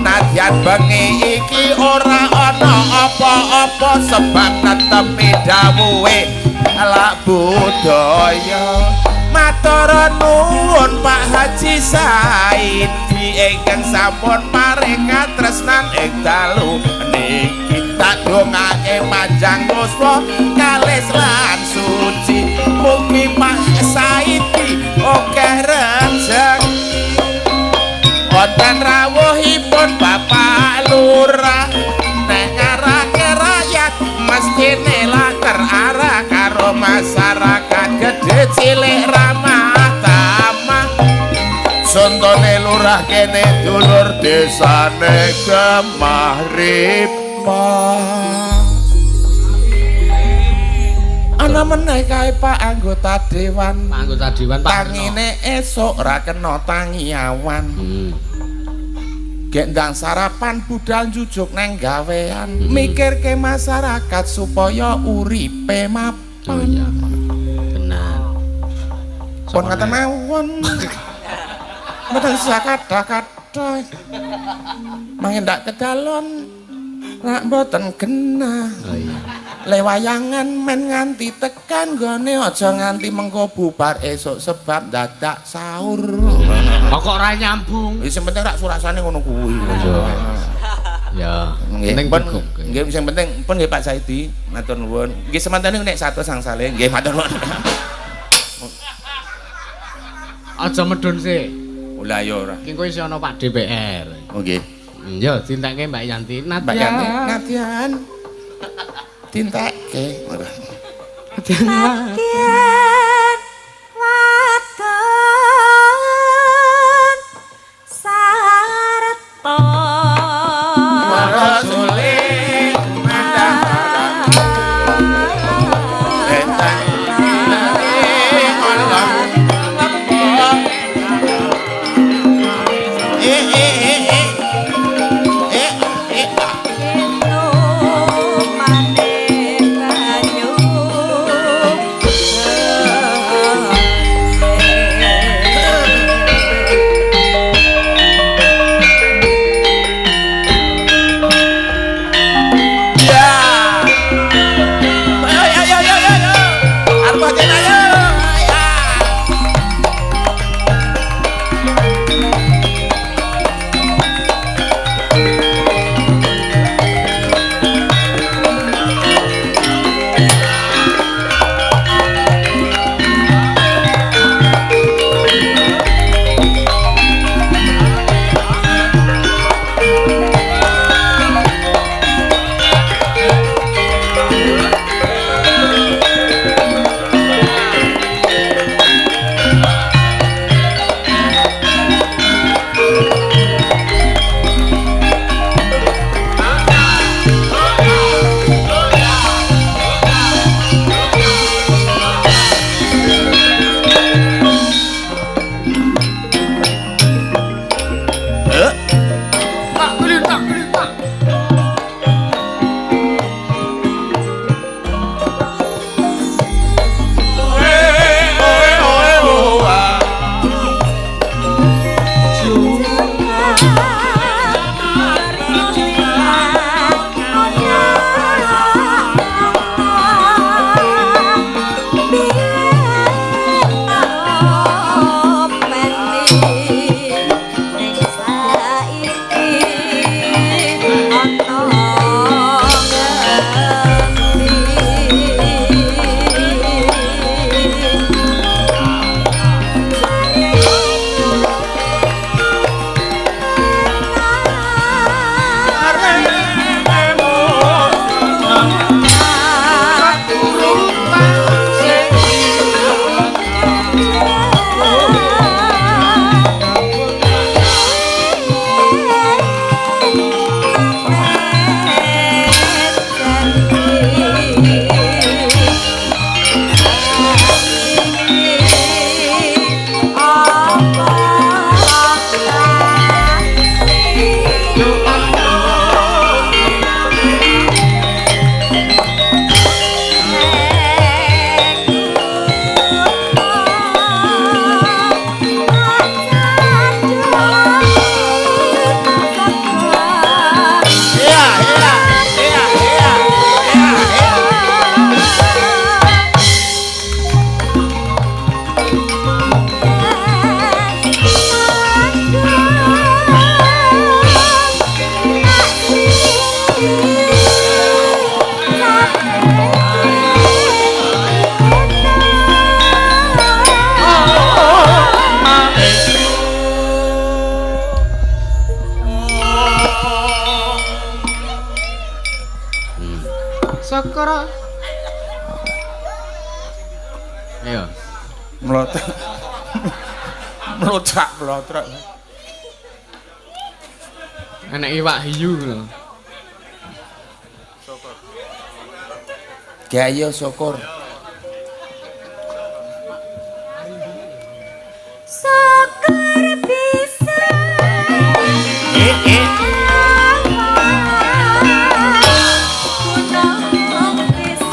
nadyan bengi iki ora ana apa-apa sebab netepi dawuhe lak budaya matur nuwun Pak Haji Saidi ingkang sampun paring katresnan ing dalu niki tak dongake manjang yuswa kalis lan suci mugi Pak Saidi akeh rezeki wonten rawuhipun Bapak Lurah nek ngarake rakyat mestine lak terarah karo masyarakat gedhe cilik ramah tamah sontone lurah kene dulur desane Gemah Ripah ana meneh kae Pak anggota dewan tangine esuk ra kena tangi awan gek ndang sarapan budal jujuk neng gawean mikirke masyarakat supaya uripe mapan oh iya benar pun ngaten mawon mboten sakada-kada mangke ndak kedalon rak mboten genah oh iya lewayangan men nganti tekan gone aja nganti mengko bubar esuk sebab dadak sahur. kok ora nyambung Wis penting rak surasane ngono kuwi. ya Nggih pun nggih sing penting pun nggih Pak Saidi matur nuwun. Nggih semantane nek satu sangsale nggih matur nuwun. aja medun sih Lah ya ora. ki kowe isih ana Pak DPR Oh nggih. yo dinteke Mbak Yanti Mbak Yanti Nadian. Tintekke. Nadyan wadon sarta Rasulih Syukur. Ayo. Mlotek. Mlotrak. Enak iwak hiu lho. Gayo syukur. Syukur bisa gunung bisa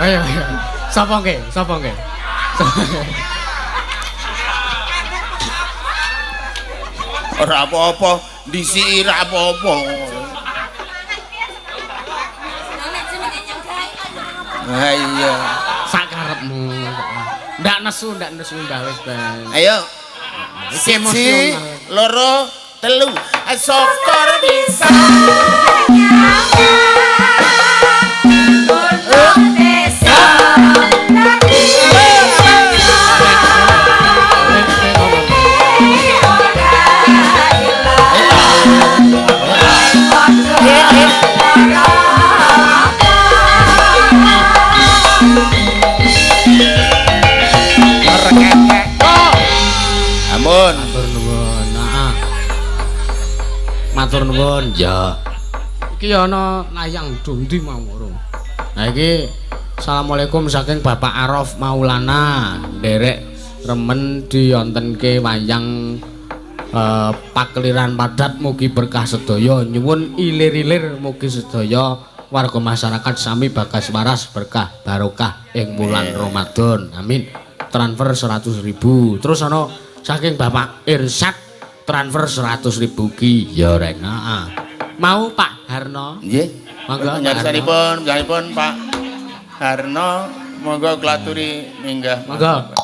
Ayo. Sapa nggih? Ora apa-apa, disiki ra apa-apa. Ha iya. Sak karepmu. Ndak nesu ndak wis ben. Ayo. Iki Siji, emosional. loro, telu. Syukur bisa. Ampun. Matur nuwun. Matur nuwun. Ya. Iki ana layang dondi mau urung. Nah iki Assalamualaikum saking Bapak Araf Maulana. Nderek remen diontenke wayang pakeliran padat mugi berkah sedaya. Nyuwun ilir-ilir mugi sedaya warga masyarakat sami bagas waras berkah barokah ing wulan Ramadan. Amin. Transfer 100.000. Terus ana saking Bapak Irsyad transfer 100.000 ki. Ya rek. Heeh. Mau Pak Harno. Nggih. Monggo Nyasanipun Pak Harno, monggo klaturi minggah. Monggo.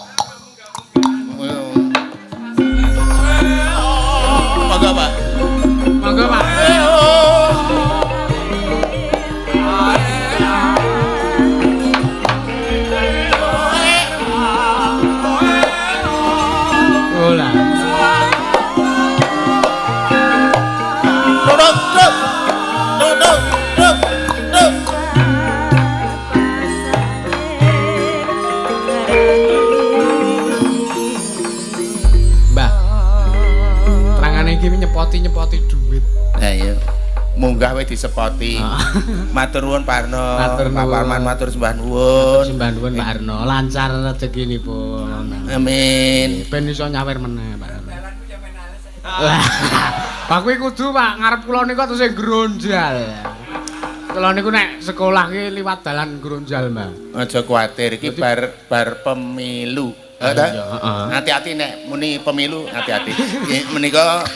Monggo Pak. Monggo Pak. Ola. Mbah. Terangane iki nyepoti duit. Lah iya. Munggah wae disepoti. Matur nuwun Pak Arno. Matur nuwun. Pak Parman matur sembah nuwun. Sembah nuwun Pak Arno, lancar rezekinipun. Amin. Ben iso nyawer meneh, Pak Arno. Lah, Pak kuwi kudu Pak ngarep kula niku terus gronjal. Kula niku nek sekolah ki liwat dalan gronjal, Mbak. Aja kuwatir iki bar pemilu. Heeh. Hati-hati nek muni pemilu, hati-hati. Menika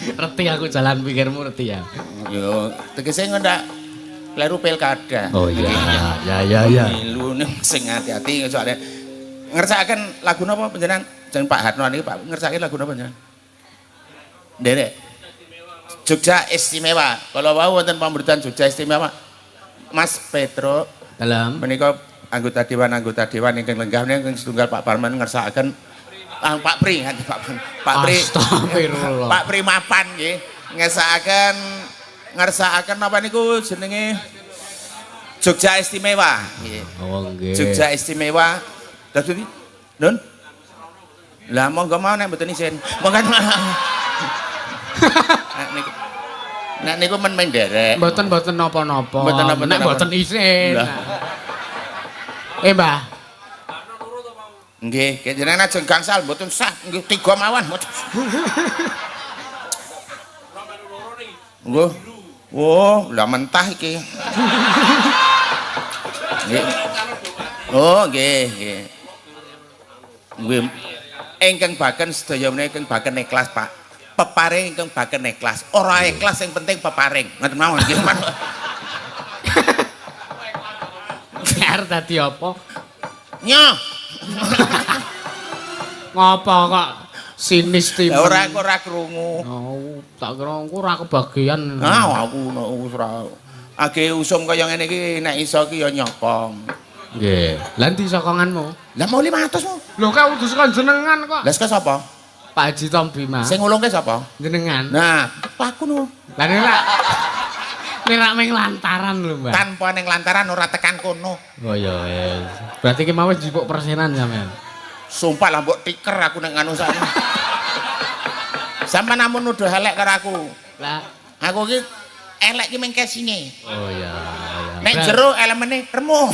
Reti aku jalan pikirmu reti ya. yo tegese ngendak kleru pilkada. Oh iya, ya. Milu ning sing hati-hati soalnya ngersakaken lagu napa panjenengan? Jeneng Pak Harno niki Pak ngersakaken lagu napa panjenengan? Nderek. Jogja Istimewa. Kalau wau wonten pamuritan Jogja Istimewa. Mas Petro Dalam menika anggota dewan ingkang lenggah ingkang setunggal Pak Parman ngersakaken Pak Pri Pak Pri Astagfirullah. Pak Pri mapan nggih ngersakaken apa niku jenenge Jogja Istimewa nggih. Oh nggih. Jogja Istimewa. Dadi Nun. Lah monggo mau nek mboten isin. Monggo. Nek niku men nderek. Mboten napa-napa. Mboten napa-napa. Nek mboten isin. Lah. Mbah. Nggih, jenengan ajeng gangsal mboten sah, nggih 3 mawon. Nggih. Oh, lah mentah iki. Nggih. Oh, nggih. Nggih. Ingkang baken sedaya menika ingkang baken ikhlas, Pak. Peparing ingkang baken ikhlas. Ora ikhlas sing penting peparing. Ngoten mawon nggih, Mas. Biar dadi apa? Nyoh. Ngapa kok sinis timun? Ora krungu. Oh, tak kira engko ora kebagian. Aku wis ora. Age usum kaya ngene iki nek iso ki ya nyokong. Nggih. Lah ndi sokonganmu? Lah mau 500 mu. Lho kok udah sekon jenengan kok. Lah saka sapa? Pak Haji Tom Bima. Sing ngulungke sapa? Jenengan. Nah, laku nu. Lah nek meng lantaran lho, Mbak. Tanpa ning lantaran ora tekan kono. Oh iya wis. Berarti ki mau jipuk persenan sampean. Sumpah lah mbok tiker aku ning anu sak. Sampe namun nuduh elek karo aku. Lah, Aku ki elek ki meng kesine. Oh iya. Nek jero elemene remuk.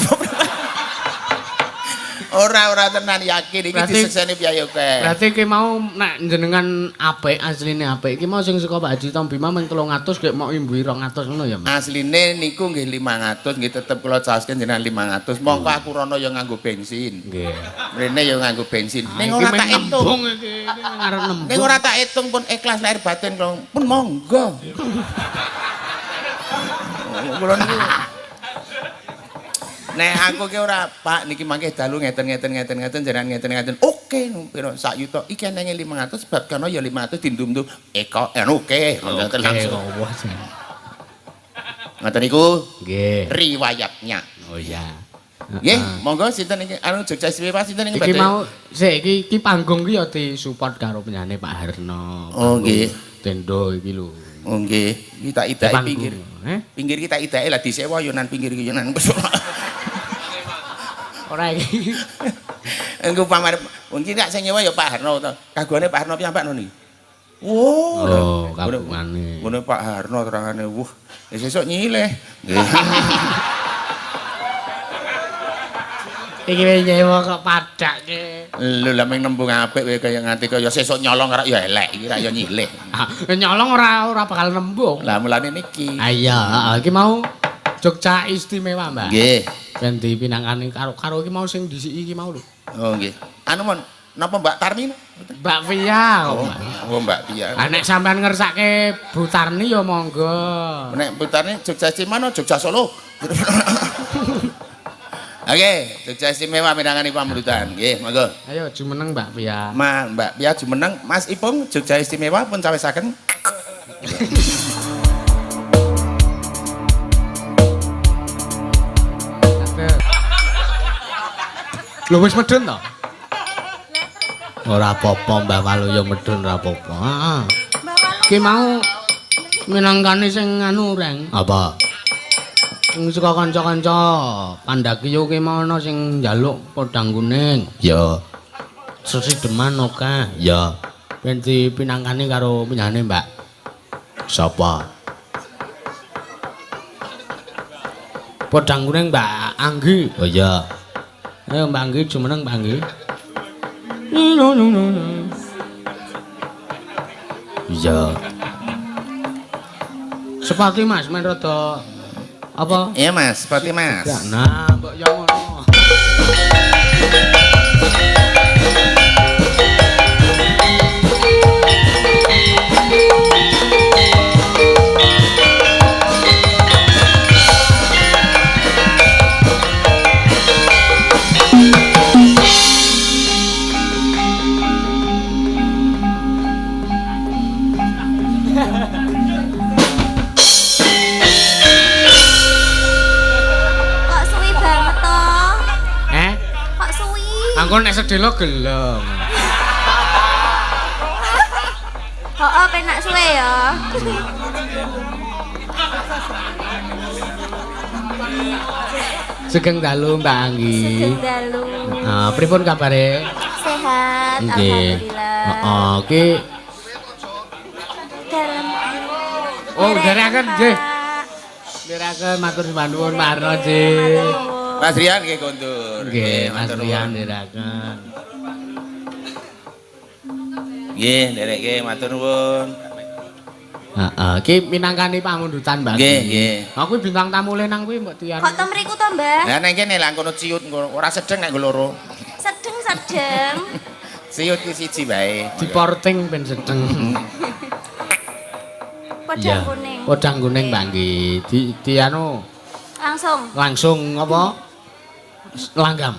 Ora tenan yakin iki disekseni piyayoke. berarti ki mau nek jenengan apik asline apik iki mau sing saka Pak Haji Tom Bima mung 300 gek mau imbuhi 200 ngono ya, Mas. Asline niku nggih 500 nggih tetep kula caosken jenengan 500. Mongko aku rono ya nganggo bensin. Nggih. Mrene ya nganggo bensin. Ning Iki ora meng tak hitung. nembung iki ngarep nembung. Ning ora tak hitung pun ikhlas lahir batin kula. Pun monggo. Kula niku nek aku ki ora Pak niki mangke dalu ngeten jenengan ngeten. Oke piro sak yuta iki nenge 500 sebab kana ya 500 dindum-dum eko oke. Ngoten langsung. Ngoten niku Nggih. riwayatnya. Oh iya. Nggih, monggo sinten iki anu Jogja Istimewa sinten iki Iki mau sik iki panggung ki ya disupport karo penyanyi Pak Harno. Oh, nggih. Tendo iki lho. Oh nggih, kita idake Panggung. pinggir. Eh? Pinggir kita idake lah disewa yo nan pinggir iki yo nan. Ora iki. Engko pamar mungkin tak sing nyewa ya Pak Harno to. Kagungane Pak Harno piyambak no niki. Oh, kagungane. Ngono Pak Harno terangane. Wah, sesuk nyileh. Nggih. Iki nyewa kok padake. Lho lah meng nembung apik kowe kaya nganti kaya sesuk nyolong ora ya elek iki ra ya nyileh. Nyolong ora bakal nembung. Lah mulane niki. Ah iya, iki mau Jogja Istimewa, Mbak. Nggih. Ben dipinangkani karo iki mau sing disiki iki mau lho. Oh nggih. Anu mon, napa Mbak Tarmi? Mbak Via. Oh Mbak Pia. Ah nek sampean ngersake Bu Tarni ya monggo. Nek putarnya Jogja Istimewa, Jogja Solo. Oke, Jogja Istimewa minangani pamulutan. Nggih, monggo. Ayo jumeneng Mbak Via. Mbak Pia jumeneng, Mas Ipung Jogja Istimewa pun cawesaken. Lho wis medun to? Ora apa-apa Mbak Walu ya medun ora apa-apa. Heeh. Ki mau minangkani sing anu reng. Apa? Sing saka kanca-kanca Pandhagiyo ki mau ana sing njaluk podang kuning. Ya. Sesideman oke. Ya. Ben dipinangkani karo penyanyi Mbak. Sapa? Podang kuning Mbak Anggi. Oh iya. Ayo Mbak Anggi jumeneng Mbak Anggi. Iya. Sepati Mas men rada apa? Iya Mas, seperti Mas. Ya nah, mbok yo ngono. engko nek sedelo gelem. Oh, penak suwe ya. Sugeng dalu Mbak Anggi. Sugeng dalu. Pripun kabare? Sehat, Nggih. alhamdulillah. Ki Dalem. Oh, dherekaken nggih. Dherekaken matur nuwun Marno nggih. Mas Rian nggih kondur. Nggih, Mas matur Rian nuwun. dherekaken. Nggih, ndereke matur nuwun. Heeh, ki minangkani pamundutan Mbak. Nggih, nggih. Aku bintang tamu le nang kuwi Mbak Tian. Kok to mriku to, Mbah? Lah nang kene lah kono ciut ora sedeng nek loro. Sedeng-sedeng. Ciut ki siji bae. Diporting ben sedeng. Podang kuning. Podang kuning Mbak nggih. Di anu Langsung. langsung apa? Langgam.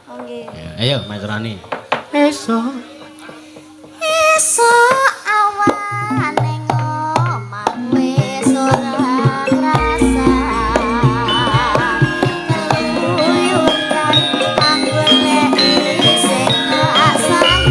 Oh nggih. Ya, ayo Mas Rani. Esok Esok awan ning omah wis ora krasa. Keluyuran anggur nek sing tak sayang.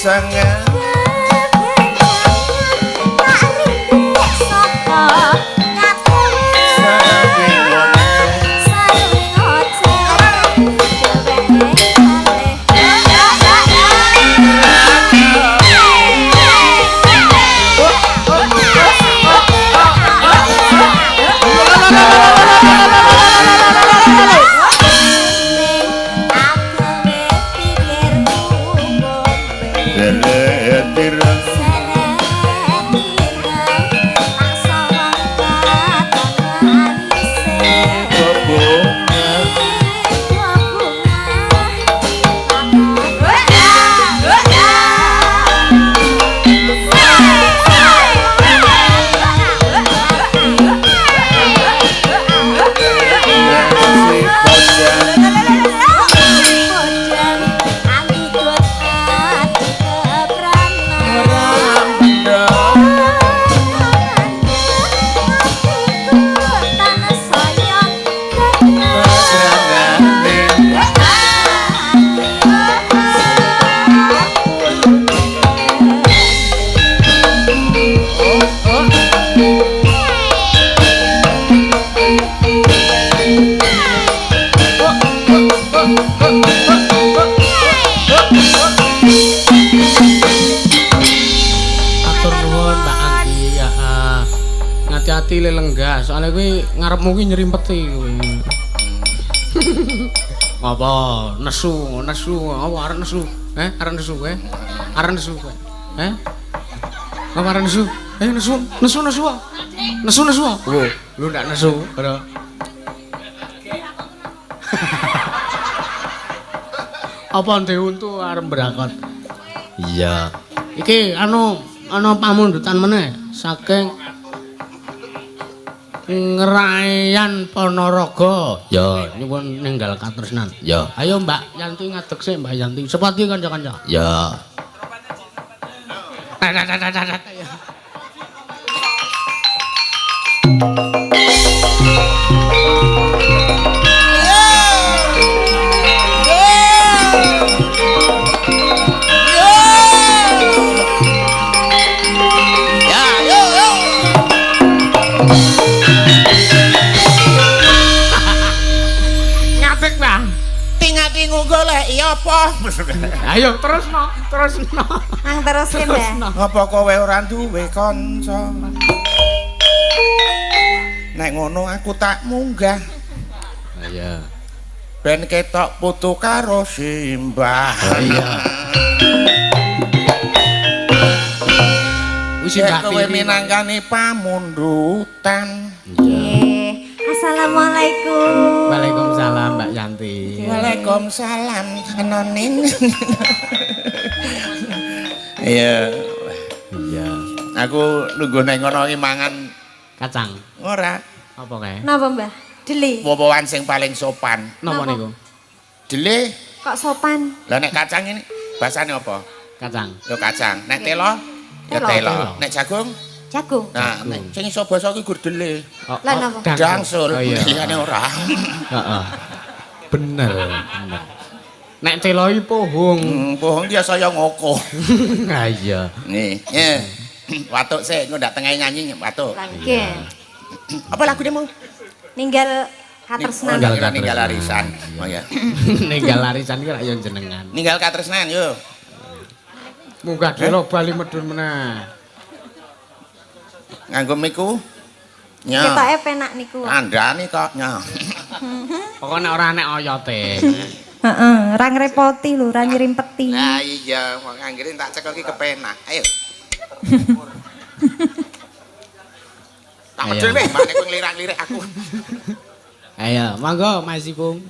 Sangat tile lenggah, soalnya kuwi ngarepmu kuwi nyerimpeti kuwi. Apa? Nesu, apa arep nesu? Arep nesu kowe? Arep nesu kowe? Apa arep nesu? Nesu. Nesu. Oh, lu ndak nesu, ora. Apa ndek untu arep berakot? Iya. Iki ana pamundutan meneh saking Ngerayan Ponorogo. Ya. Nyuwun ninggal katresnan. Ya. Ayo Mbak Yanti ngadeg sik Mbak Yanti. Sepati kanca-kanca. Ya. Ngadeg Bang. Tinga-tingu golek iya apa? Ayo terusno. Nang terusin Mbah. Apa kowe ora duwe kanca? Nek ngono aku tak munggah. Iya. Ben ketok putu karo simbah. Iya. Wis Nek kowe minangkani pamundutan. Nggih. Assalamualaikum. Waalaikumsalam Mbak Yanti. Waalaikumsalam anonin. Iya. Iya. Aku nunggu nang ngono iki mangan Kacang. ora. Apa kae? Napa Mbah? Deli. Wowoan sing paling sopan. Napa Napa? niku? Dele. Kok sopan? Lah nek kacang ini bahasane apa? Kacang. Ya kacang. Nek telo ya Telo. telo. Telo. Nek jagung Jagung. nah nek sing iso basa ki gur dele. Lah napa? Dangsul. Oh iya. Liyane ora. Heeh. Bener. Nek teloi pohong. Pohong dia saya ngoko. Ah iya. Nih, watuk sik, engko ndak tengah nyanyi watuk. Lah nggih. Apa lagu mau? Ninggal katresnan. Ninggal arisan. Oh ya. Ninggal larisan iki ra yo jenengan. Ninggal katresnan yo. Munggah dhewe bali medun meneh. Nganggo miku. Nya. Ketoke penak niku. Andani kok nya. Pokoke nek ora nek oyote. Heeh, ora ngrepoti lho, ora nyrimpeti. Lah iya, wong anggere tak cekel ki kepenak. Ayo. Tak Ayo. medhun weh, mane kowe nglirak-lirik aku. Ayo, monggo Mas Ipung.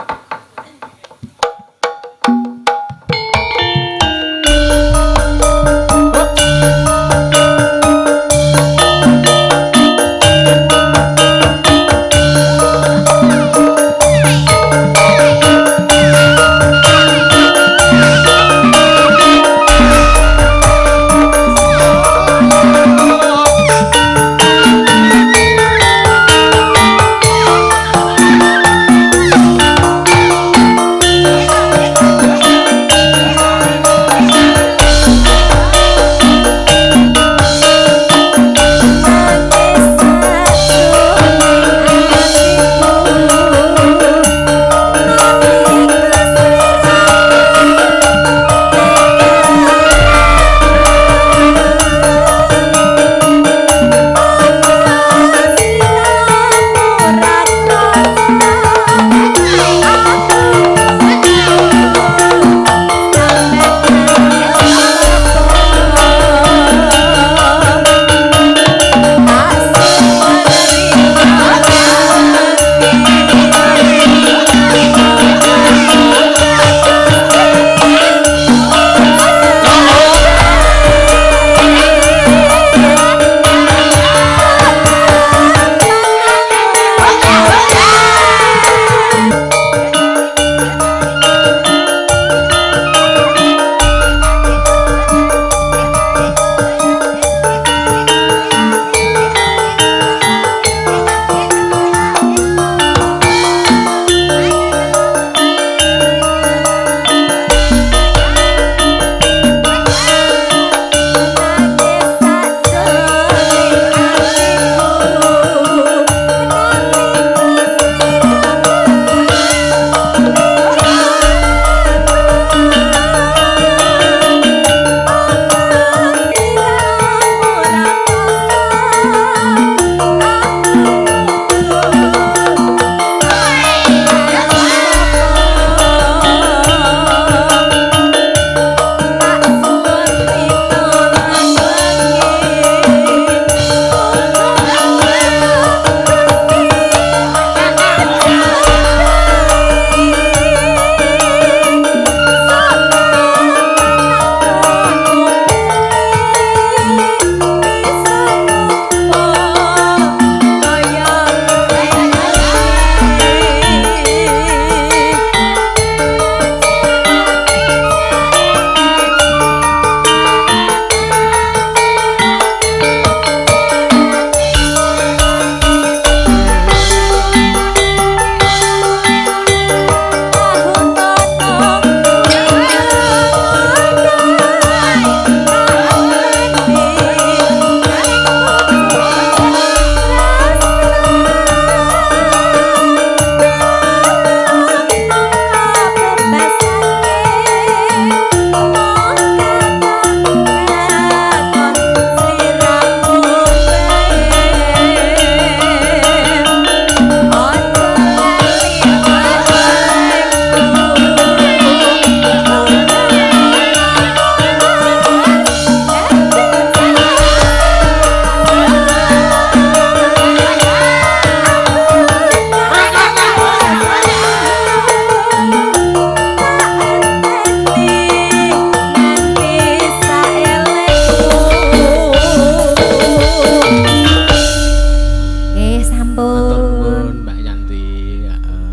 sampun. Mbak Yanti. Heeh.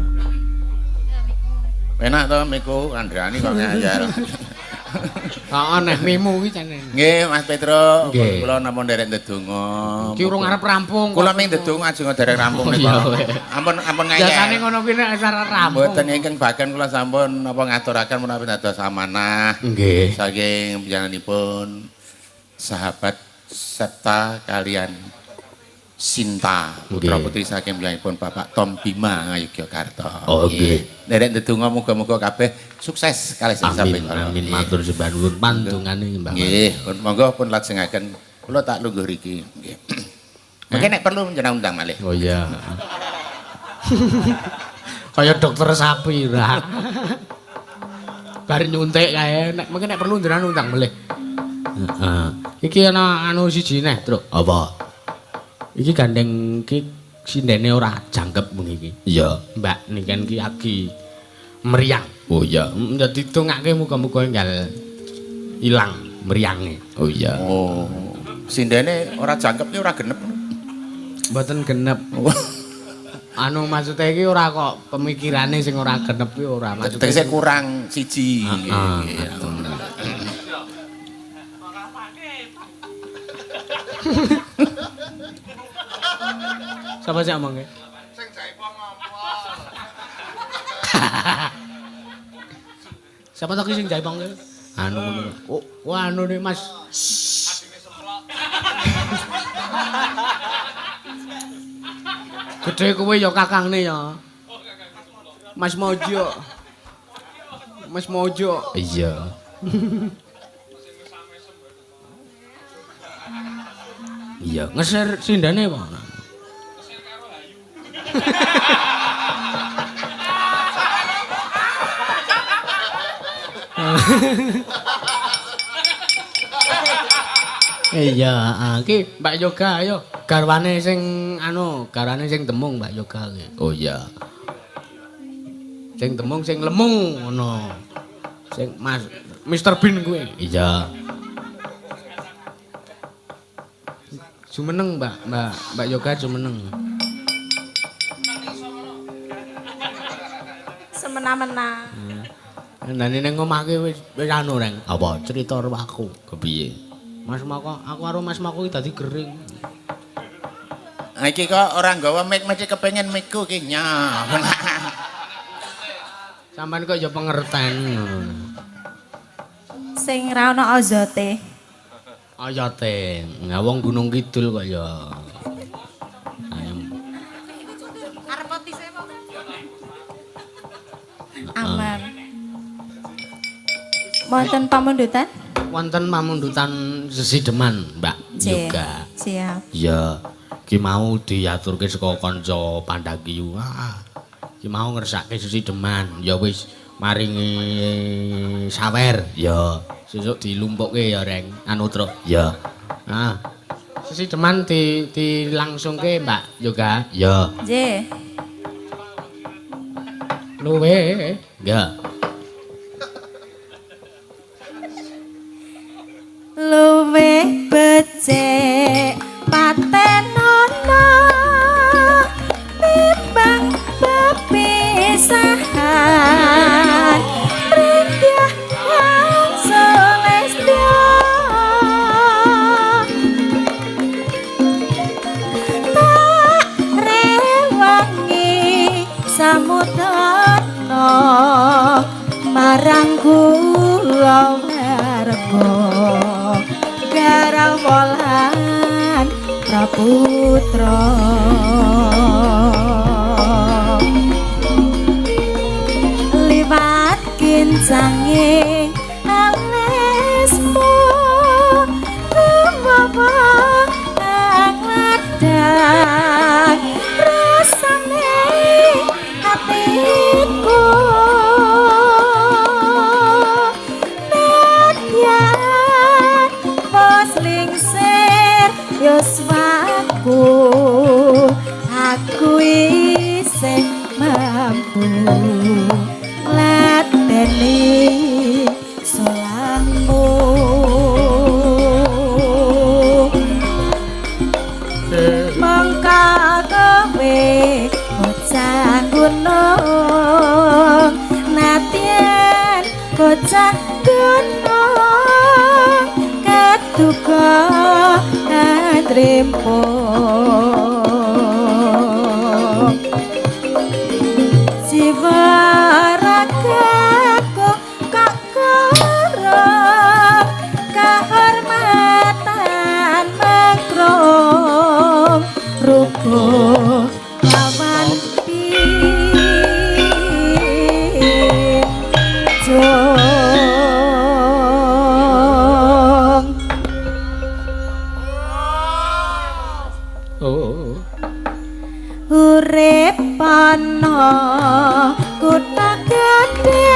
Enak to miku Andrani kok ngayal. Heeh nek mimu iki jane. Nggih Mas Petro, Nggih. kula namung nderek ndedonga. Iki urung arep rampung. Kula ming ndedonga ajeng derek rampung Oh, nika. iya, weh. Ampun ngayal. Biasane ngono kuwi nek acara rampung. Mboten ingkang bagian kula sampun napa ngaturaken menawi dados amanah Nggih. saking panjenenganipun sahabat serta kalian Sinta putra Nggih. putri saking panjenenganipun Bapak Tom Bima Ngayogyakarta. Oh, nggih. Derek ndedonga muga-muga kabeh sukses kalih sing Amin, sampun. amin. Matur sembah nuwun pantungane Mbak. Nggih, pun monggo pun lajengaken kula tak lungguh riki. Nggih. Mungkin nek perlu njenengan undang malih. Oh iya. Kaya dokter sapi ra. Bar nyuntik kae nek mungkin nek perlu njenengan undang melih. Heeh. Iki ana anu siji neh, Truk. Apa? Iki gandeng ki sindene ora jangkep mung iki. Iya. Mbak niken ki agi meriang. Oh iya. Dadi tungake muga-muga enggal ilang meriange. Oh iya. Oh, sindene ora jangkep ki ora genep. Mboten genep. Anu maksudnya iki ora kok pemikirane sing ora genep ki ora maksudnya. Tegese kurang siji. Heeh. Sapa sing ngomong? Sing jaipong ngopo? Siapa to ki sing jaipong ki? Anu ngono. Oh, wah anu nih Mas. Gede kowe ya kakangne ya. Mas Mojo. Mas Mojo. Iya. Iya. Ngeser sindane apa? Iya, iki Mbak Yoga ayo garwane sing garwane sing temung Mbak Yoga ki. Oh iya. Sing temung sing lemu ngono. Sing Mas Mr Bean kuwi. Iya. Jumeneng Mbak Yoga jumeneng. Semena-mena. Nane ning omahke wis anu reng. Apa? Cerita karo aku. Kepiye? Mas Mako, aku karo Mas Mako iki dadi gering. Iki kok ora nggawa mic mesti kepengin micku ki nyah. Sampeyan kok ya pengerten. Sing ra ono ozote. Ayote, ngawong Gunung Kidul kok ya. Ayam. Aman. Wonten pamundutan? Wonten pamundutan sesideman, Mbak Yoga. Siap. Iya. Ki mau diaturke saka kanca Pandhagiyu. Ki mau ngersake sesideman. Ya wis maringi sawer. Iya. Sesuk dilumpukke ya, Reng. Anu truk. Iya. Nah. Sesideman dilangsungke, Mbak Yoga. Iya. Nggih. Luwe. Enggak. Luwe becik patenono timbang pepisahan rindyah Sulestya tak rewangi samudana marang kula warga garawolan praputra liwat kincanging alismu lumawa ngladang rasane hatiku nadyan pos lingsir yuswaku aku isih mampu lateni solahmu mangka kowe bocah gunung ketuga trempo jiwa ragaku kakarep kehormatan mengkrong rubuh lawan urip ana kutha gedhe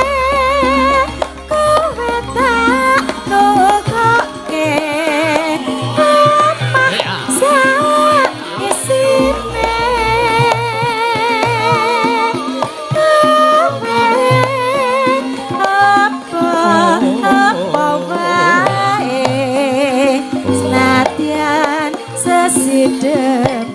kowe tak nukoke omah sak isine kowe apa wae senadyan sesidep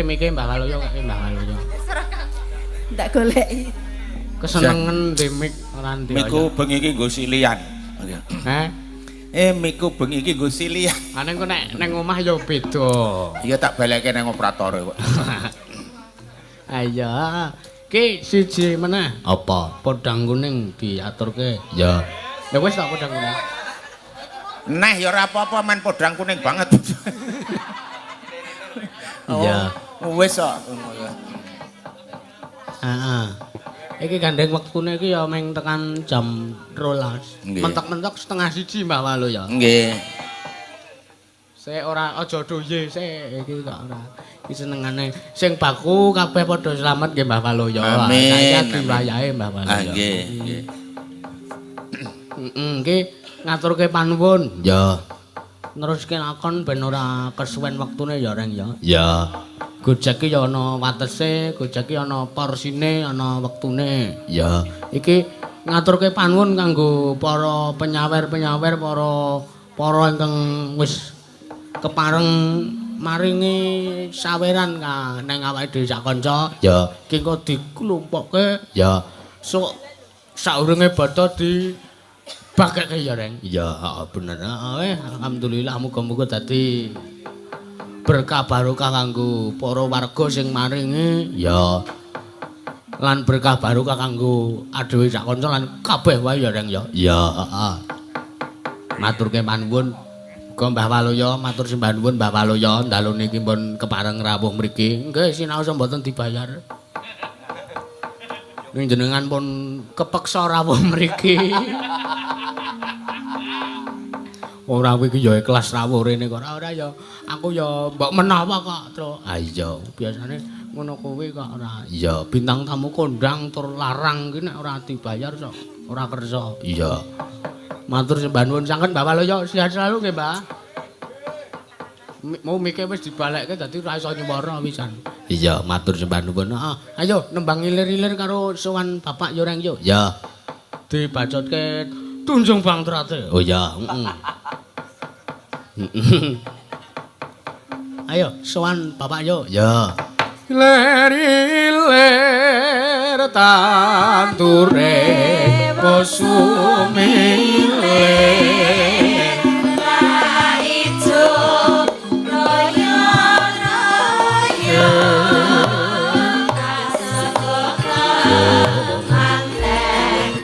Miki Mbah Waluyo kok Mbah Waluyo. Ndak goleki. Kesenengen demik ora ndi. Miku bengi iki nggo silian. Miku bengi iki nggo silian. Aneng kok nek nang omah ya beda. Iya tak baleke nang operator kok. Ayo. Ki siji meneh. Apa? Podang kuning diaturke. Ya. Lah wis tak podang kuning. Nah ya ora apa-apa men podang kuning banget. Iya. Wis kok. Heeh. Iki gandeng wektune iki ya meng tekan jam 12. Mentok-mentok setengah 1 Mbah Waluyo. Nggih. Sik ora aja doye sik iki kok ora. Iki senengane sing baku kabeh padha slamet nggih Mbah Waluyo. Amin. Saiki diwayahe Mbah Waluyo. Nggih, nggih. Iki ngaturke panuwun. Ya. neruske lakon ben ora kesuwen wektune ya Reng ya. Ya. Gojek ki ya ana watese, gojek ki ana porsine, ana wektune. Ya. Iki ngaturke panuwun kanggo para penyawer-penyawer, para ingkang wis kepareng maringi saweran ka neng awake dhewe sak kanca. Ya. Iki kok diklumpukke Ya. sok saurunge bata di bageke ya Reng. Ya, bener. Alhamdulillah muga-muga dadi berkah barokah kanggo para warga sing maringi Ya. lan berkah barokah kanggo adewe sak kanca lan kabeh wae ya Reng ya. Ya, Maturke panuwun muga Mbah Waloya matur sembah nuwun Mbah Waloya dalu niki pun kepareng rawuh mriki. Nggih sinaos mboten dibayar. Ning jenengan pun kepeksa rawuh mriki. Ora kuwi ya ikhlas rawuh rene kok ora ya. Aku ya mbok menawa kok, Tru. ah iya. Biasane ngono kuwi kok ora. Iya. Bintang tamu kondang tur larang ki nek ora dibayar sok ora kersa. Iya. Matur sembah nuwun sanget Mbah Waloya, sehat selalu nggih, Mbah. Mau mike wis dibalekke dadi ora iso nyuwara wisan. Iya, matur sembah nuwun. Ayo nembang ilir-ilir karo sowan Bapak yo Reng yo. Ya. Dibacotke Tunjung Bangtrate. Oh ya, Ayo sowan Bapak yo. Ya. Ilir-ilir tanture posumile